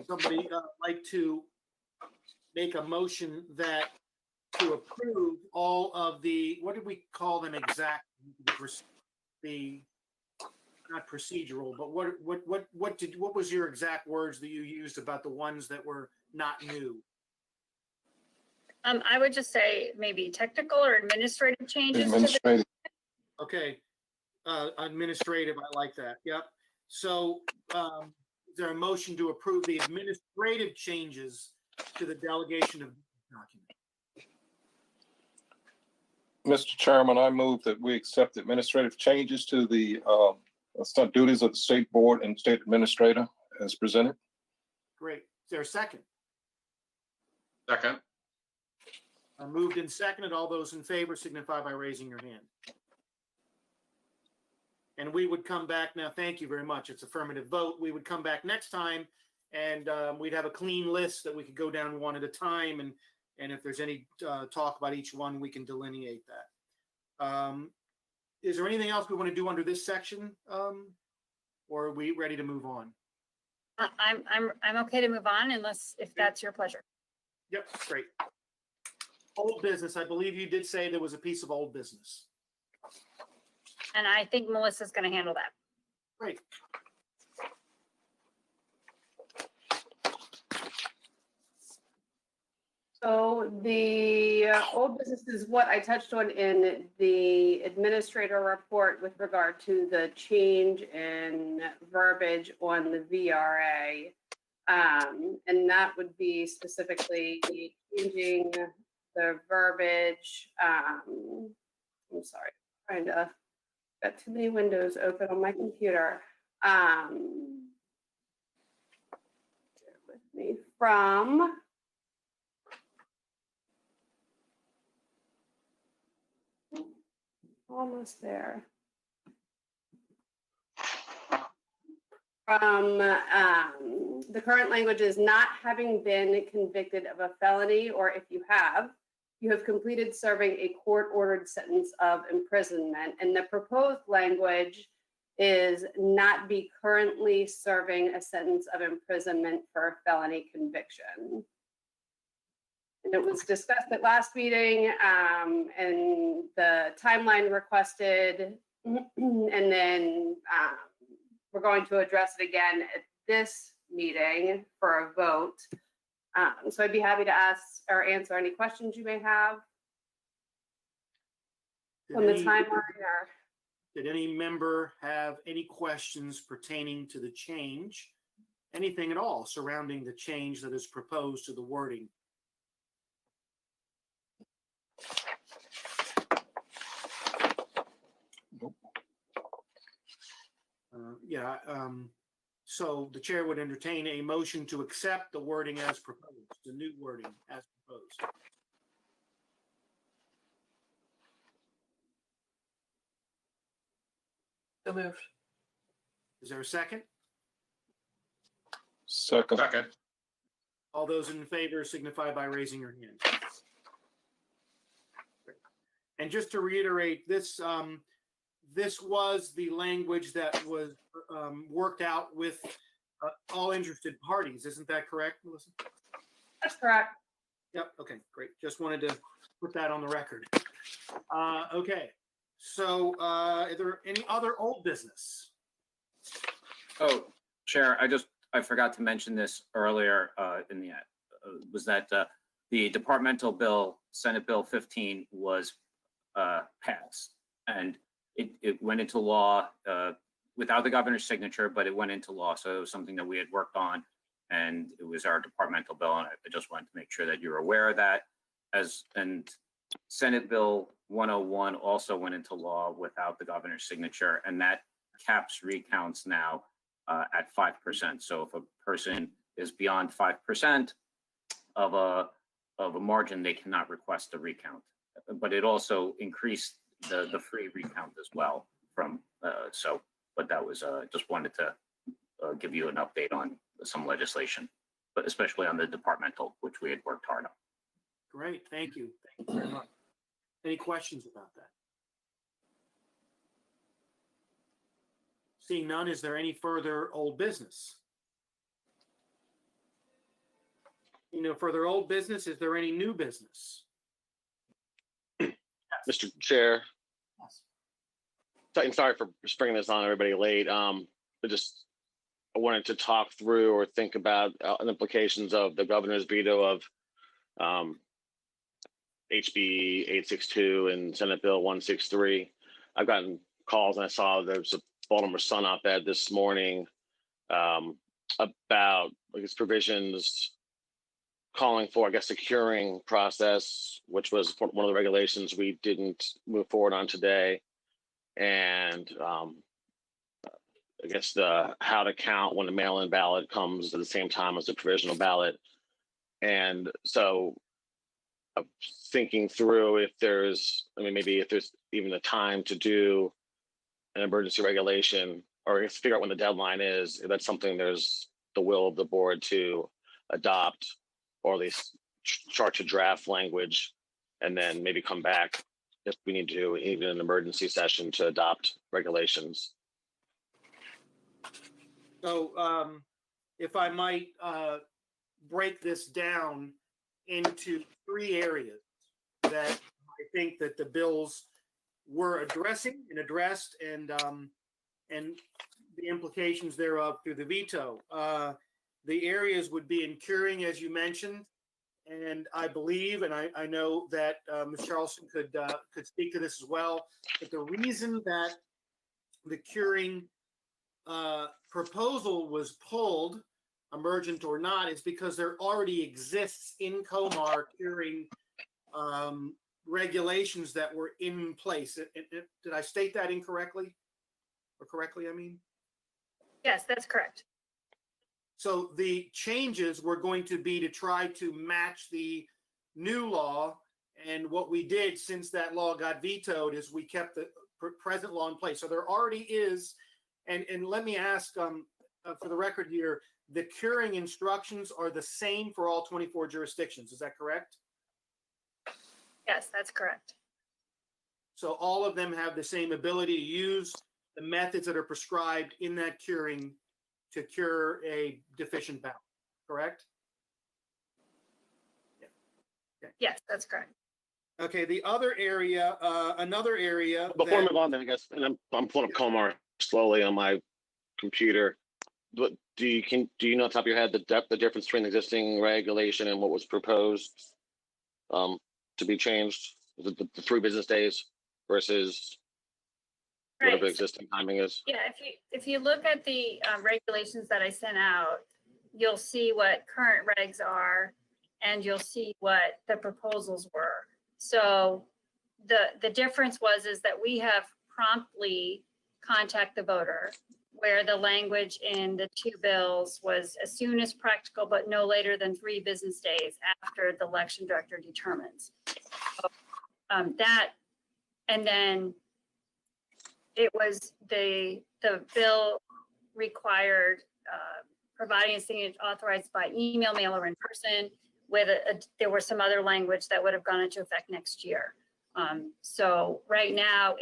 [SPEAKER 2] Somebody like to make a motion that to approve all of the, what did we call them exactly? The not procedural, but what was your exact words that you used about the ones that were not new?
[SPEAKER 3] I would just say maybe technical or administrative changes.
[SPEAKER 13] Administrative.
[SPEAKER 2] Okay, administrative, I like that. Yep. So is there a motion to approve the administrative changes to the delegation of document?
[SPEAKER 13] Mr. Chairman, I move that we accept administrative changes to the duties of the state board and state administrator as presented.
[SPEAKER 2] Great. Is there a second?
[SPEAKER 13] Second.
[SPEAKER 2] Moved and seconded. All those in favor signify by raising your hand. And we would come back now. Thank you very much. It's affirmative vote. We would come back next time and we'd have a clean list that we could go down one at a time. And if there's any talk about each one, we can delineate that. Is there anything else we want to do under this section? Or are we ready to move on?
[SPEAKER 3] I'm okay to move on if that's your pleasure.
[SPEAKER 2] Yep, great. Old business. I believe you did say there was a piece of old business.
[SPEAKER 3] And I think Melissa's going to handle that.
[SPEAKER 2] Great.
[SPEAKER 8] So the old business is what I touched on in the administrator report with regard to the change in verbiage on the VRA. And that would be specifically changing the verbiage. I'm sorry, trying to, got too many windows open on my computer. Bear with me. From almost there. From the current language is not having been convicted of a felony, or if you have completed serving a court-ordered sentence of imprisonment. And the proposed language is not be currently serving a sentence of imprisonment for a felony conviction. And it was discussed at last meeting, and the timeline requested, and then we're going to address it again at this meeting for a vote. So I'd be happy to ask or answer any questions you may have on the timeline. Or
[SPEAKER 2] Did any member have any questions pertaining to the change? Anything at all surrounding the change that is proposed to the wording? So the chair would entertain a motion to accept the wording as proposed, the new wording as proposed.
[SPEAKER 15] So moved.
[SPEAKER 2] Is there a second?
[SPEAKER 13] Second.
[SPEAKER 2] All those in favor signify by raising your hand. And just to reiterate, this was the language that was worked out with all interested parties. Isn't that correct, Melissa?
[SPEAKER 8] that's correct.
[SPEAKER 2] Yep. Okay, great. Just wanted to put that on the record. Okay. So are there any other old business?
[SPEAKER 9] Oh, Chair, I forgot to mention this earlier in the, was that the departmental bill, Senate Bill 15 was passed. And it went into law without the governor's signature, but it went into law. So it was something that we had worked on, and it was our departmental bill. And I just wanted to make sure that you're aware of that. And Senate Bill 101 also went into law without the governor's signature, and that caps recounts now at 5%. So if a person is beyond 5% of a margin, they cannot request a recount. But it also increased the free recount as well from but that was just wanted to give you an update on some legislation, but especially on the departmental, which we had worked hard on.
[SPEAKER 2] Great, thank you. Thank you very much. Any questions about that? Seeing none, is there any further old business? No further old business. Is there any new business?
[SPEAKER 4] Mr. Chair,
[SPEAKER 2] Yes.
[SPEAKER 4] I'm sorry for bringing this on everybody late. But just I wanted to talk through or think about the implications of the governor's veto of HB 862 and Senate Bill 163. I've gotten calls, and I saw there's a Baltimore Sun op-ed this morning about provisions calling for, I guess, a curing process, which was one of the regulations we didn't move forward on today. And I guess how to count when the mail-in ballot comes at the same time as the provisional ballot. And so I'm thinking through if there's, maybe if there's even the time to do an emergency regulation, or if figure out when the deadline is, if that's something there's the will of the board to adopt, or at least start to draft language, and then maybe come back if we need to, even an emergency session, to adopt regulations.
[SPEAKER 2] So if I might break this down into three areas that I think that the bills were addressing and addressed, and the implications thereof through the veto. The areas would be in curing, as you mentioned, And I believe, and I know that Ms. Charleston could speak to this as well, that the reason that the curing proposal was pulled, emergent or not, is because there already exists in Comar curing regulations that were in place. Did I state that incorrectly? Or correctly, I mean?
[SPEAKER 3] Yes, that's correct.
[SPEAKER 2] So the changes were going to be to try to match the new law. And what we did since that law got vetoed is we kept the present law in place. So there already is, and let me ask for the record here, the curing instructions are the same for all 24 jurisdictions. Is that correct?
[SPEAKER 3] Yes, that's correct.
[SPEAKER 2] So all of them have the same ability to use the methods that are prescribed in that curing to cure a deficient ballot, correct? Yeah. Okay.
[SPEAKER 3] Yes, that's correct.
[SPEAKER 2] Okay, the other area, another area.
[SPEAKER 4] Before we move on, then I guess, and I'm pulling up Comar slowly on my computer. But do you know off the top of your head the difference between the existing regulation and what was proposed to be changed? The 3 business days versus whatever the
[SPEAKER 3] Right.
[SPEAKER 4] existing timing is?
[SPEAKER 3] Yeah, if you look at the regulations that I sent out, you'll see what current regs are, and you'll see what the proposals were. So the difference is that we have promptly contact the voter, where the language in the 2 bills was as soon as practical, but no later than 3 business days after the election director determines. So, that, and then it was the bill required providing a signature authorized by email, mail, or in person. With there was some other language that would have gone into effect next year. So right now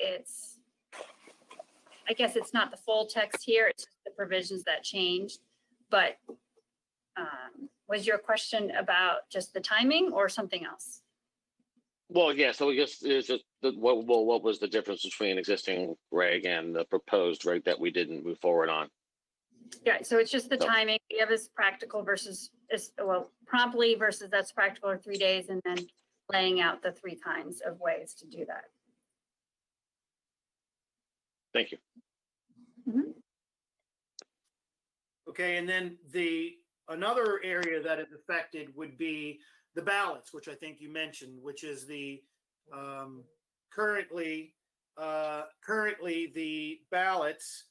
[SPEAKER 3] I guess it's not the full text here, it's just the provisions that changed. But was your question about just the timing or something else?
[SPEAKER 4] Well, yeah. So I guess it's just what was the difference between existing reg and the proposed reg that we didn't move forward on?
[SPEAKER 3] Yeah, so it's just the timing. We have is practical versus promptly versus that's practical or 3 days, and then laying out the 3 kinds of ways to do that.
[SPEAKER 4] Thank you.
[SPEAKER 3] Mm-hmm.
[SPEAKER 2] Okay, and then another area that is affected would be the ballots, which I think you mentioned, which is the currently the ballots.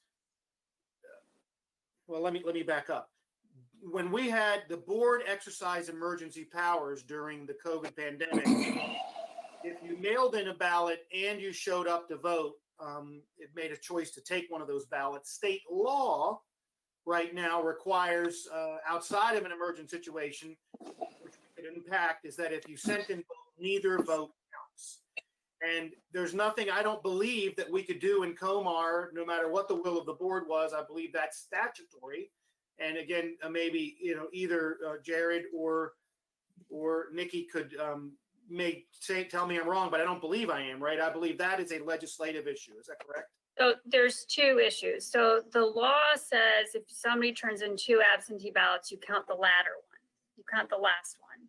[SPEAKER 2] Well, let me back up. When we had the board exercise emergency powers during the COVID pandemic, if you mailed in a ballot and you showed up to vote, it made a choice to take one of those ballots. State law right now requires, outside of an emergent situation, which could impact, is that if you sent in vote, neither vote counts. And there's nothing, I don't believe, that we could do in Comar, no matter what the will of the board was. I believe that's statutory. And again, maybe, either Jared or Nikki could tell me I'm wrong, but I don't believe I am, right? I believe that is a legislative issue. Is that correct?
[SPEAKER 3] So there's 2 issues. So the law says if somebody turns in 2 absentee ballots, you count the latter one. You count the last one.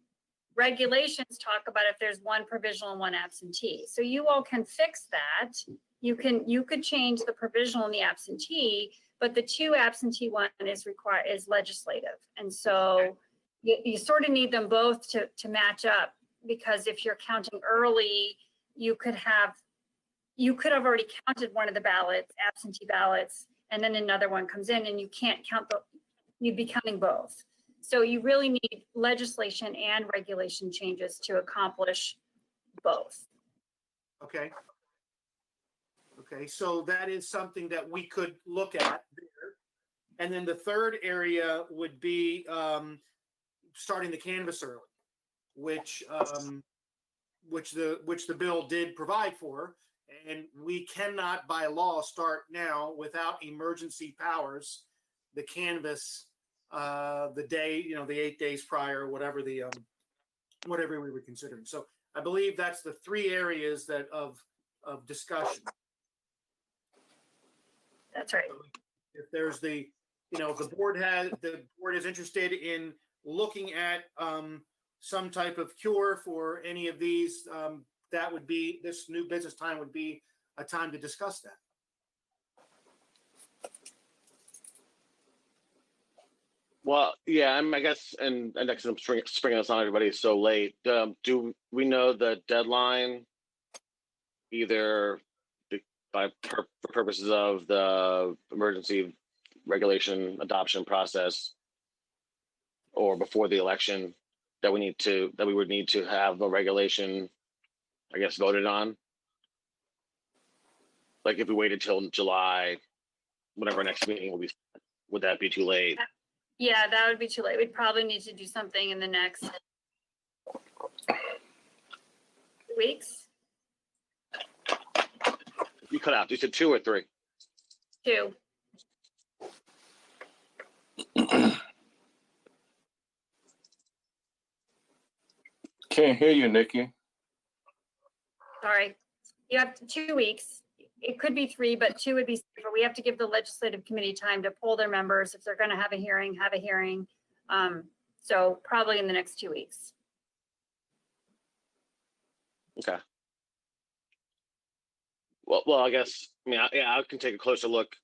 [SPEAKER 3] Regulations talk about if there's 1 provisional and 1 absentee. So you all can fix that. You could change the provisional and the absentee, but the 2 absentee one is legislative. And so you sort of need them both to match up, because if you're counting early, you could have already counted one of the ballots, absentee ballots, and then another one comes in and you can't count you'd be counting both. So you really need legislation and regulation changes to accomplish both.
[SPEAKER 2] Okay. Okay, so that is something that we could look at there. And then the third area would be starting the canvass early, which the bill did provide for. And we cannot by law start now without emergency powers, the canvass the day, the 8 days prior, whatever we were considering. So I believe that's the 3 areas that of discussion.
[SPEAKER 3] That's right.
[SPEAKER 2] If there's if the board is interested in looking at some type of cure for any of these, that would be, this new business time would be a time to discuss that.
[SPEAKER 4] Well, yeah, I guess, and next I'm springing this on everybody so late. Do we know the deadline? Either for purposes of the emergency regulation adoption process, or before the election, that we would need to have the regulation, I guess, voted on? Like if we waited till July, whatever our next meeting will be, would that be too late?
[SPEAKER 3] Yeah, that would be too late. We'd probably need to do something in the next weeks.
[SPEAKER 4] You cut out. You said 2 or 3?
[SPEAKER 3] 2.
[SPEAKER 13] Can't hear you, Nikki.
[SPEAKER 3] Sorry. You have 2 weeks. It could be 3, but 2 would be safer. We have to give the legislative committee time to poll their members. If they're going to have a hearing, So probably in the next 2 weeks.
[SPEAKER 4] Okay. Well, I guess, I can take a closer look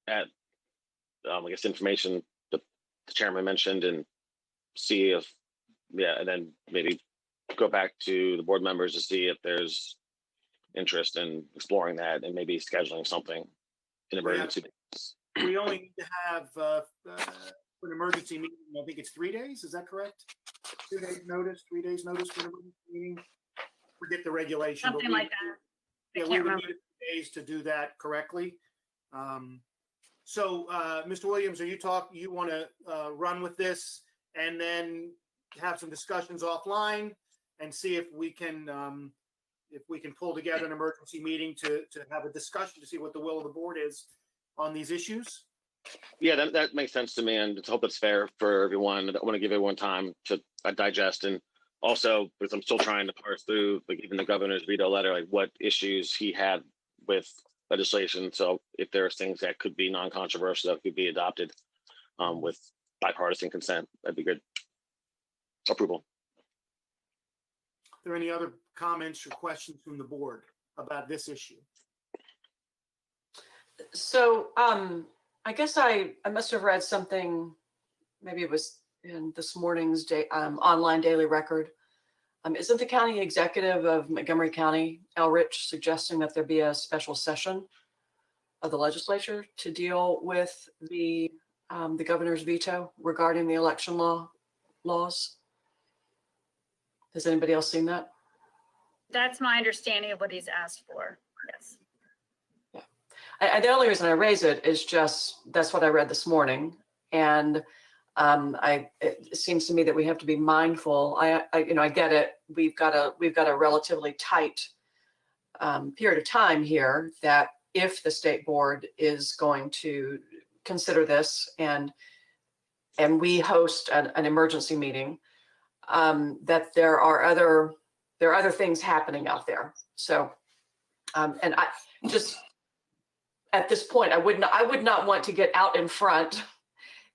[SPEAKER 4] at, I guess, information the chairman mentioned and see if, and then maybe go back to the board members to see if there's interest in exploring that and maybe scheduling something in emergency.
[SPEAKER 2] We only need to have an emergency meeting. I think it's 3 days. Is that correct? 2 days notice, 3 days notice for an emergency meeting. Forget the regulation.
[SPEAKER 3] Something like that.
[SPEAKER 2] Yeah, we would need 2 days to do that correctly. So, Mr. Williams, you want to run with this and then have some discussions offline and see if we can pull together an emergency meeting to have a discussion to see what the will of the board is on these issues?
[SPEAKER 4] Yeah, that makes sense to me, and I hope it's fair for everyone. I want to give everyone time to digest, and also because I'm still trying to parse through, like, even the governor's veto letter, like what issues he had with legislation. So if there's things that could be non-controversial that could be adopted with bipartisan consent, that'd be good. Approval.
[SPEAKER 2] Are there any other comments or questions from the board about this issue?
[SPEAKER 15] So I guess I must have read something, maybe it was in this morning's online daily record. Isn't the county executive of Montgomery County, Al Rich, suggesting that there be a special session of the legislature to deal with the governor's veto regarding the election laws? Has anybody else seen that?
[SPEAKER 3] That's my understanding of what he's asked for. Yes.
[SPEAKER 15] The only reason I raise it is just, that's what I read this morning. And it seems to me that we have to be mindful. I get it. We've got a relatively tight period of time here, that if the state board is going to consider this and we host an emergency meeting, that there are other things happening out there. So, and I just, at this point, I would not want to get out in front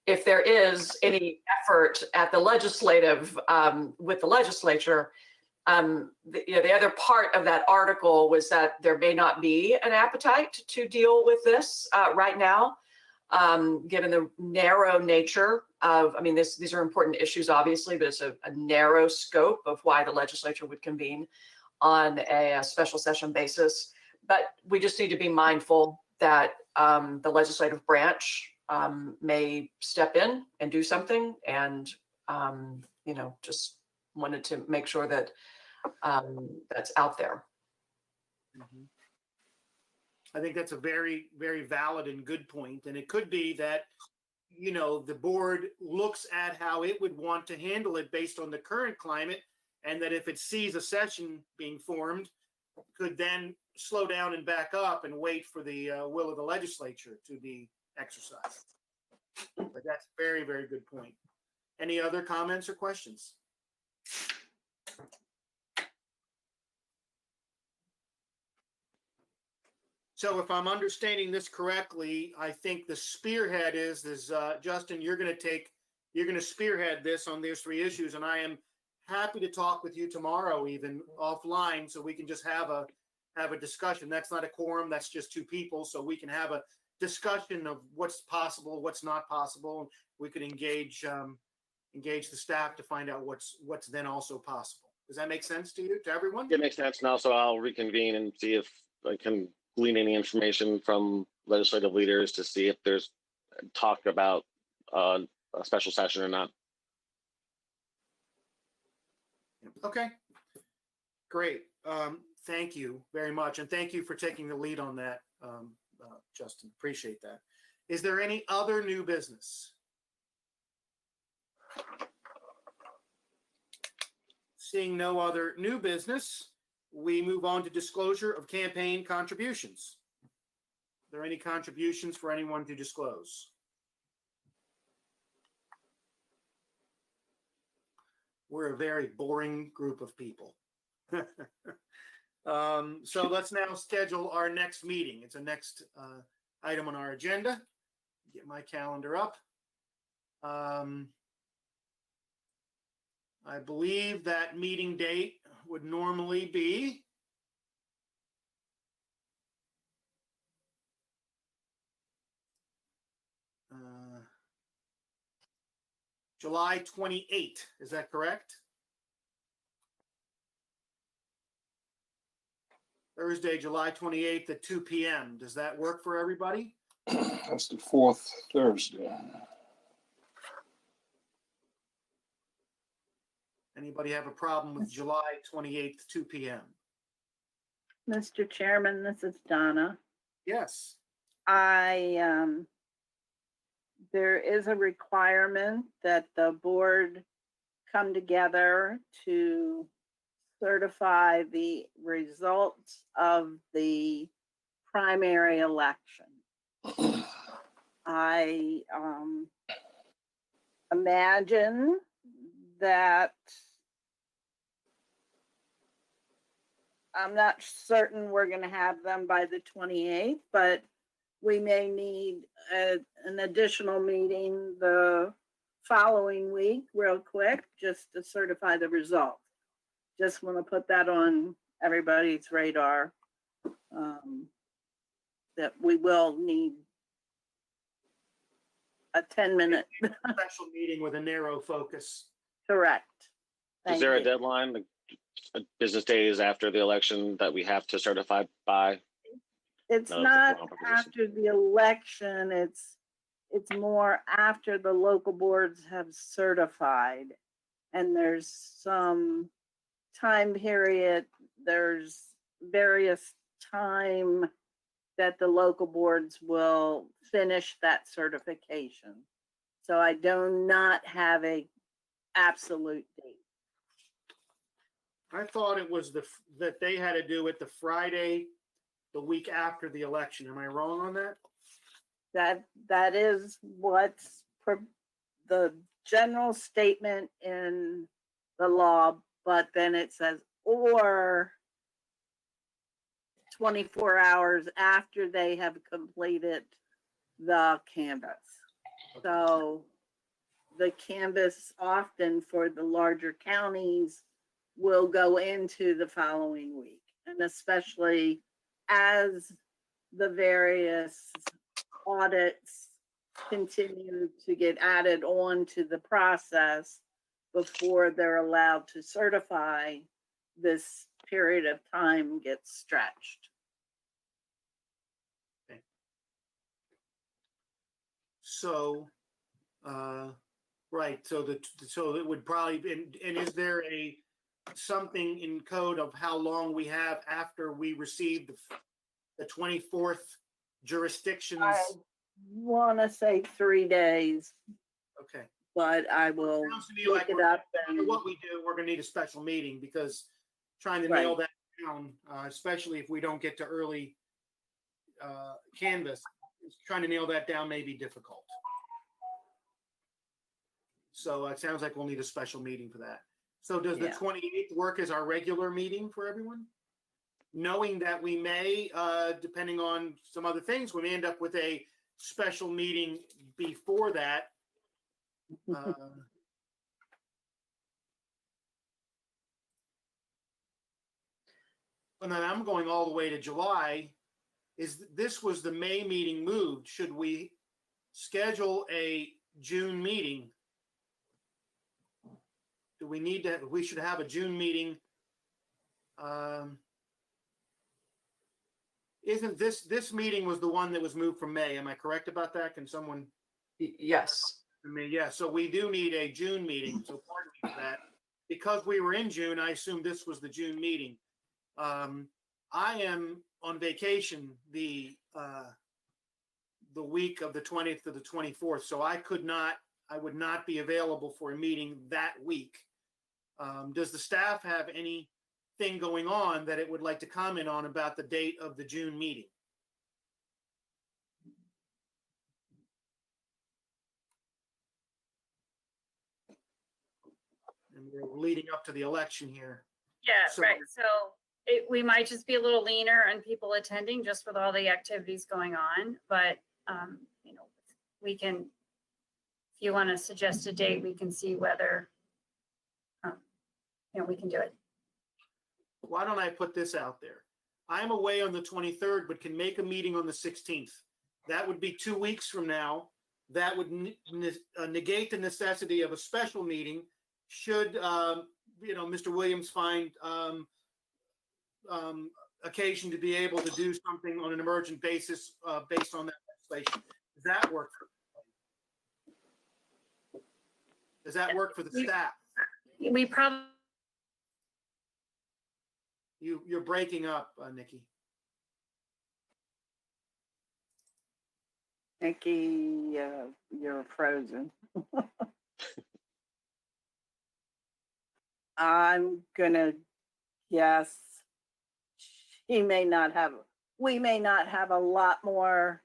[SPEAKER 15] if there is any effort at the legislative, with the legislature. The other part of that article was that there may not be an appetite to deal with this right now, given the narrow nature of, these are important issues, obviously, but it's a narrow scope of why the legislature would convene on a special session basis. But we just need to be mindful that the legislative branch may step in and do something, and just wanted to make sure that that's out there.
[SPEAKER 2] Mm-hmm. I think that's a very, very valid and good point. And it could be that, the board looks at how it would want to handle it based on the current climate, and that if it sees a session being formed, could then slow down and back up and wait for the will of the legislature to be exercised. But that's a very, very good point. Any other comments or questions? So if I'm understanding this correctly, I think the spearhead is Justin, you're going to spearhead this on these 3 issues, and I am happy to talk with you tomorrow, even offline, so we can just have a discussion. That's not a quorum, that's just two people, so we can have a discussion of what's possible, what's not possible. We could engage the staff to find out what's then also possible. Does that make sense to you, to everyone?
[SPEAKER 4] It makes sense. And also I'll reconvene and see if I can glean any information from legislative leaders to see if there's talk about a special session or not.
[SPEAKER 2] Okay, great. Thank you very much. And thank you for taking the lead on that, Justin. Appreciate that. Is there any other new business? Seeing no other new business, we move on to disclosure of campaign contributions. Are there any contributions for anyone to disclose? We're a very boring group of people. So let's now schedule our next meeting. It's a next item on our agenda. Get my calendar up. I believe that meeting date would normally be July 28th. Is that correct? Thursday, July 28th at 2 p.m. Does that work for everybody?
[SPEAKER 13] That's the fourth Thursday.
[SPEAKER 2] Anybody have a problem with July 28th, 2 p.m.?
[SPEAKER 5] Mr. Chairman, this is Donna.
[SPEAKER 2] Yes.
[SPEAKER 5] There is a requirement that the board come together to certify the results of the primary election. I imagine that I'm not certain we're going to have them by the 28th, but we may need an additional meeting the following week real quick just to certify the result. Just want to put that on everybody's radar, that we will need a 10-minute.
[SPEAKER 2] Special meeting with a narrow focus.
[SPEAKER 5] Correct.
[SPEAKER 4] Is there a deadline, like business days after the election, that we have to certify by?
[SPEAKER 5] It's
[SPEAKER 4] No,
[SPEAKER 5] not
[SPEAKER 4] it's wrong position.
[SPEAKER 5] after the election, it's more after the local boards have certified. And there's some time period, there's various time that the local boards will finish that certification. So I do not have a absolute date.
[SPEAKER 2] I thought it was that they had to do it the Friday, the week after the election. Am I wrong on that?
[SPEAKER 5] That is what's the general statement in the law, but then it says, or 24 hours after they have completed the canvas. So the canvas often for the larger counties will go into the following week. And especially as the various audits continue to get added on to the process before they're allowed to certify, this period of time gets stretched.
[SPEAKER 2] Okay. So, right. So so it would probably be, and is there something in code of how long we have after we receive the 24th jurisdictions?
[SPEAKER 5] I want to say 3 days,
[SPEAKER 2] Okay.
[SPEAKER 5] but I will
[SPEAKER 2] Sounds to me
[SPEAKER 5] look
[SPEAKER 2] like
[SPEAKER 5] it
[SPEAKER 2] we're-
[SPEAKER 5] up.
[SPEAKER 2] no matter
[SPEAKER 5] And
[SPEAKER 2] what we do, we're gonna need a special meeting because trying to
[SPEAKER 5] Right.
[SPEAKER 2] nail that down, especially if we don't get to early canvas, trying to nail that down may be difficult. So it sounds like we'll need a special meeting for that. So does the
[SPEAKER 5] Yeah.
[SPEAKER 2] 28th work as our regular meeting for everyone? Knowing that we may, depending on some other things, we may end up with a special meeting before that. and then I'm going all the way to July, this was the May meeting moved. Should we schedule a June meeting? Do we need to, we should have a June meeting? Isn't this meeting was the one that was moved from May? Am I correct about that? Can someone?
[SPEAKER 15] Yes.
[SPEAKER 2] I mean, yeah, so we do need a June meeting, so pardon me for that. Because we were in June, I assumed this was the June meeting. I am on vacation the week of the 20th to the 24th, so I would not be available for a meeting that week. Does the staff have anything going on that it would like to comment on about the date of the June meeting? And we're leading up to the election here.
[SPEAKER 3] Yeah,
[SPEAKER 2] So-
[SPEAKER 3] right. So we might just be a little leaner on people attending just with all the activities going on, but we can, if you want to suggest a date, we can see whether, we can do it.
[SPEAKER 2] Why don't I put this out there? I'm away on the 23rd, but can make a meeting on the 16th. That would be 2 weeks from now. That would negate the necessity of a special meeting should, Mr. Williams find occasion to be able to do something on an emergent basis based on that legislation. Does that work for everybody? Does that work for the staff?
[SPEAKER 3] We probably,
[SPEAKER 2] You're breaking up, Nikki.
[SPEAKER 5] Nikki, you're frozen. I'm gonna guess we may not have a lot more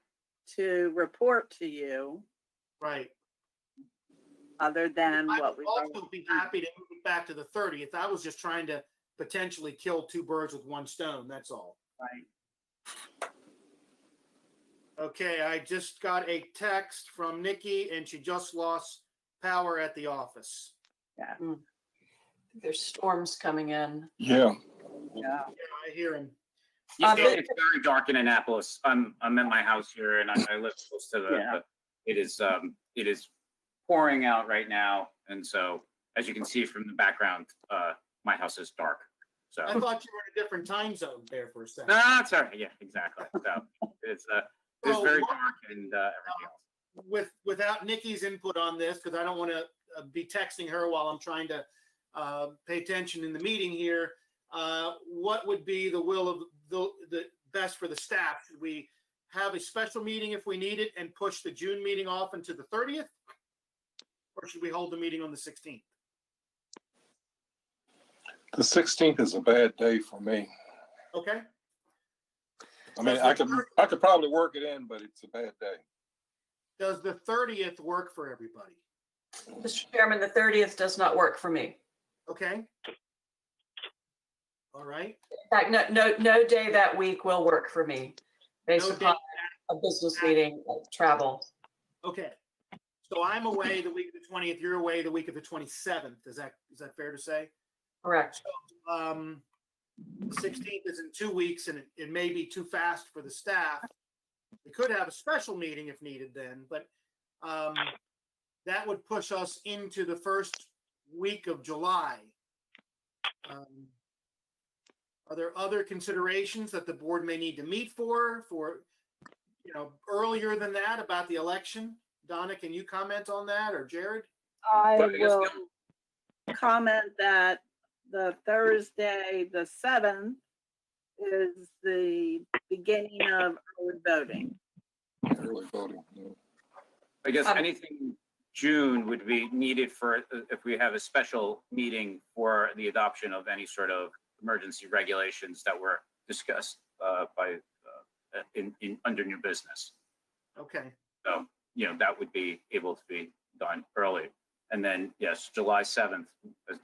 [SPEAKER 5] to report to you
[SPEAKER 2] Right.
[SPEAKER 5] other than
[SPEAKER 2] I
[SPEAKER 5] what
[SPEAKER 2] would
[SPEAKER 5] we've
[SPEAKER 2] also
[SPEAKER 5] already.
[SPEAKER 2] be happy to move it back to the 30th. I was just trying to potentially kill two birds with one stone. That's all.
[SPEAKER 5] Right.
[SPEAKER 2] Okay, I just got a text from Nikki and she just lost power at the office.
[SPEAKER 5] Yeah.
[SPEAKER 15] There's storms coming in.
[SPEAKER 13] Yeah.
[SPEAKER 5] Yeah.
[SPEAKER 2] Yeah, I hear him.
[SPEAKER 9] Yeah,
[SPEAKER 15] but-
[SPEAKER 9] it's very dark in Annapolis. I'm at my house here and I live close to
[SPEAKER 5] Yeah.
[SPEAKER 9] it is pouring out right now. And so, as you can see from the background, my house is dark. So,
[SPEAKER 2] I thought you were in a different time zone there for a second.
[SPEAKER 9] no, it's all right. Yeah, exactly. So it's
[SPEAKER 2] So
[SPEAKER 9] very
[SPEAKER 2] what-
[SPEAKER 9] dark and everything else.
[SPEAKER 2] Without Nikki's input on this, because I don't want to be texting her while I'm trying to pay attention in the meeting here, what would be the will of the best for the staff? Should we have a special meeting if we need it and push the June meeting off into the 30th? Or should we hold the meeting on the 16th?
[SPEAKER 13] The 16th is a bad day for me.
[SPEAKER 2] Okay,
[SPEAKER 13] I mean, I could probably work it in, but it's a bad day.
[SPEAKER 2] does the 30th work for everybody?
[SPEAKER 15] Mr. Chairman, the 30th does not work for me.
[SPEAKER 2] Okay. All right.
[SPEAKER 15] In fact, no day that week will work for me based
[SPEAKER 2] No
[SPEAKER 15] upon
[SPEAKER 2] day.
[SPEAKER 15] a business meeting, travel.
[SPEAKER 2] Okay. So I'm away the week of the 20th, you're away the week of the 27th. Is that fair to say?
[SPEAKER 15] Correct.
[SPEAKER 2] 16th is in 2 weeks and it may be too fast for the staff. We could have a special meeting if needed then, but that would push us into the first week of July. Are there other considerations that the board may need to meet for earlier than that about the election? Donna, can you comment on that, or Jared?
[SPEAKER 5] I
[SPEAKER 9] But I guess
[SPEAKER 5] will comment that the Thursday, the 7th, is the beginning of early voting.
[SPEAKER 13] Early voting. Yeah.
[SPEAKER 9] I guess
[SPEAKER 15] Um,
[SPEAKER 9] anything June would be needed for if we have a special meeting for the adoption of any sort of emergency regulations that were discussed under new business.
[SPEAKER 2] Okay.
[SPEAKER 9] So, that would be able to be done early. And then, yes, July 7th, as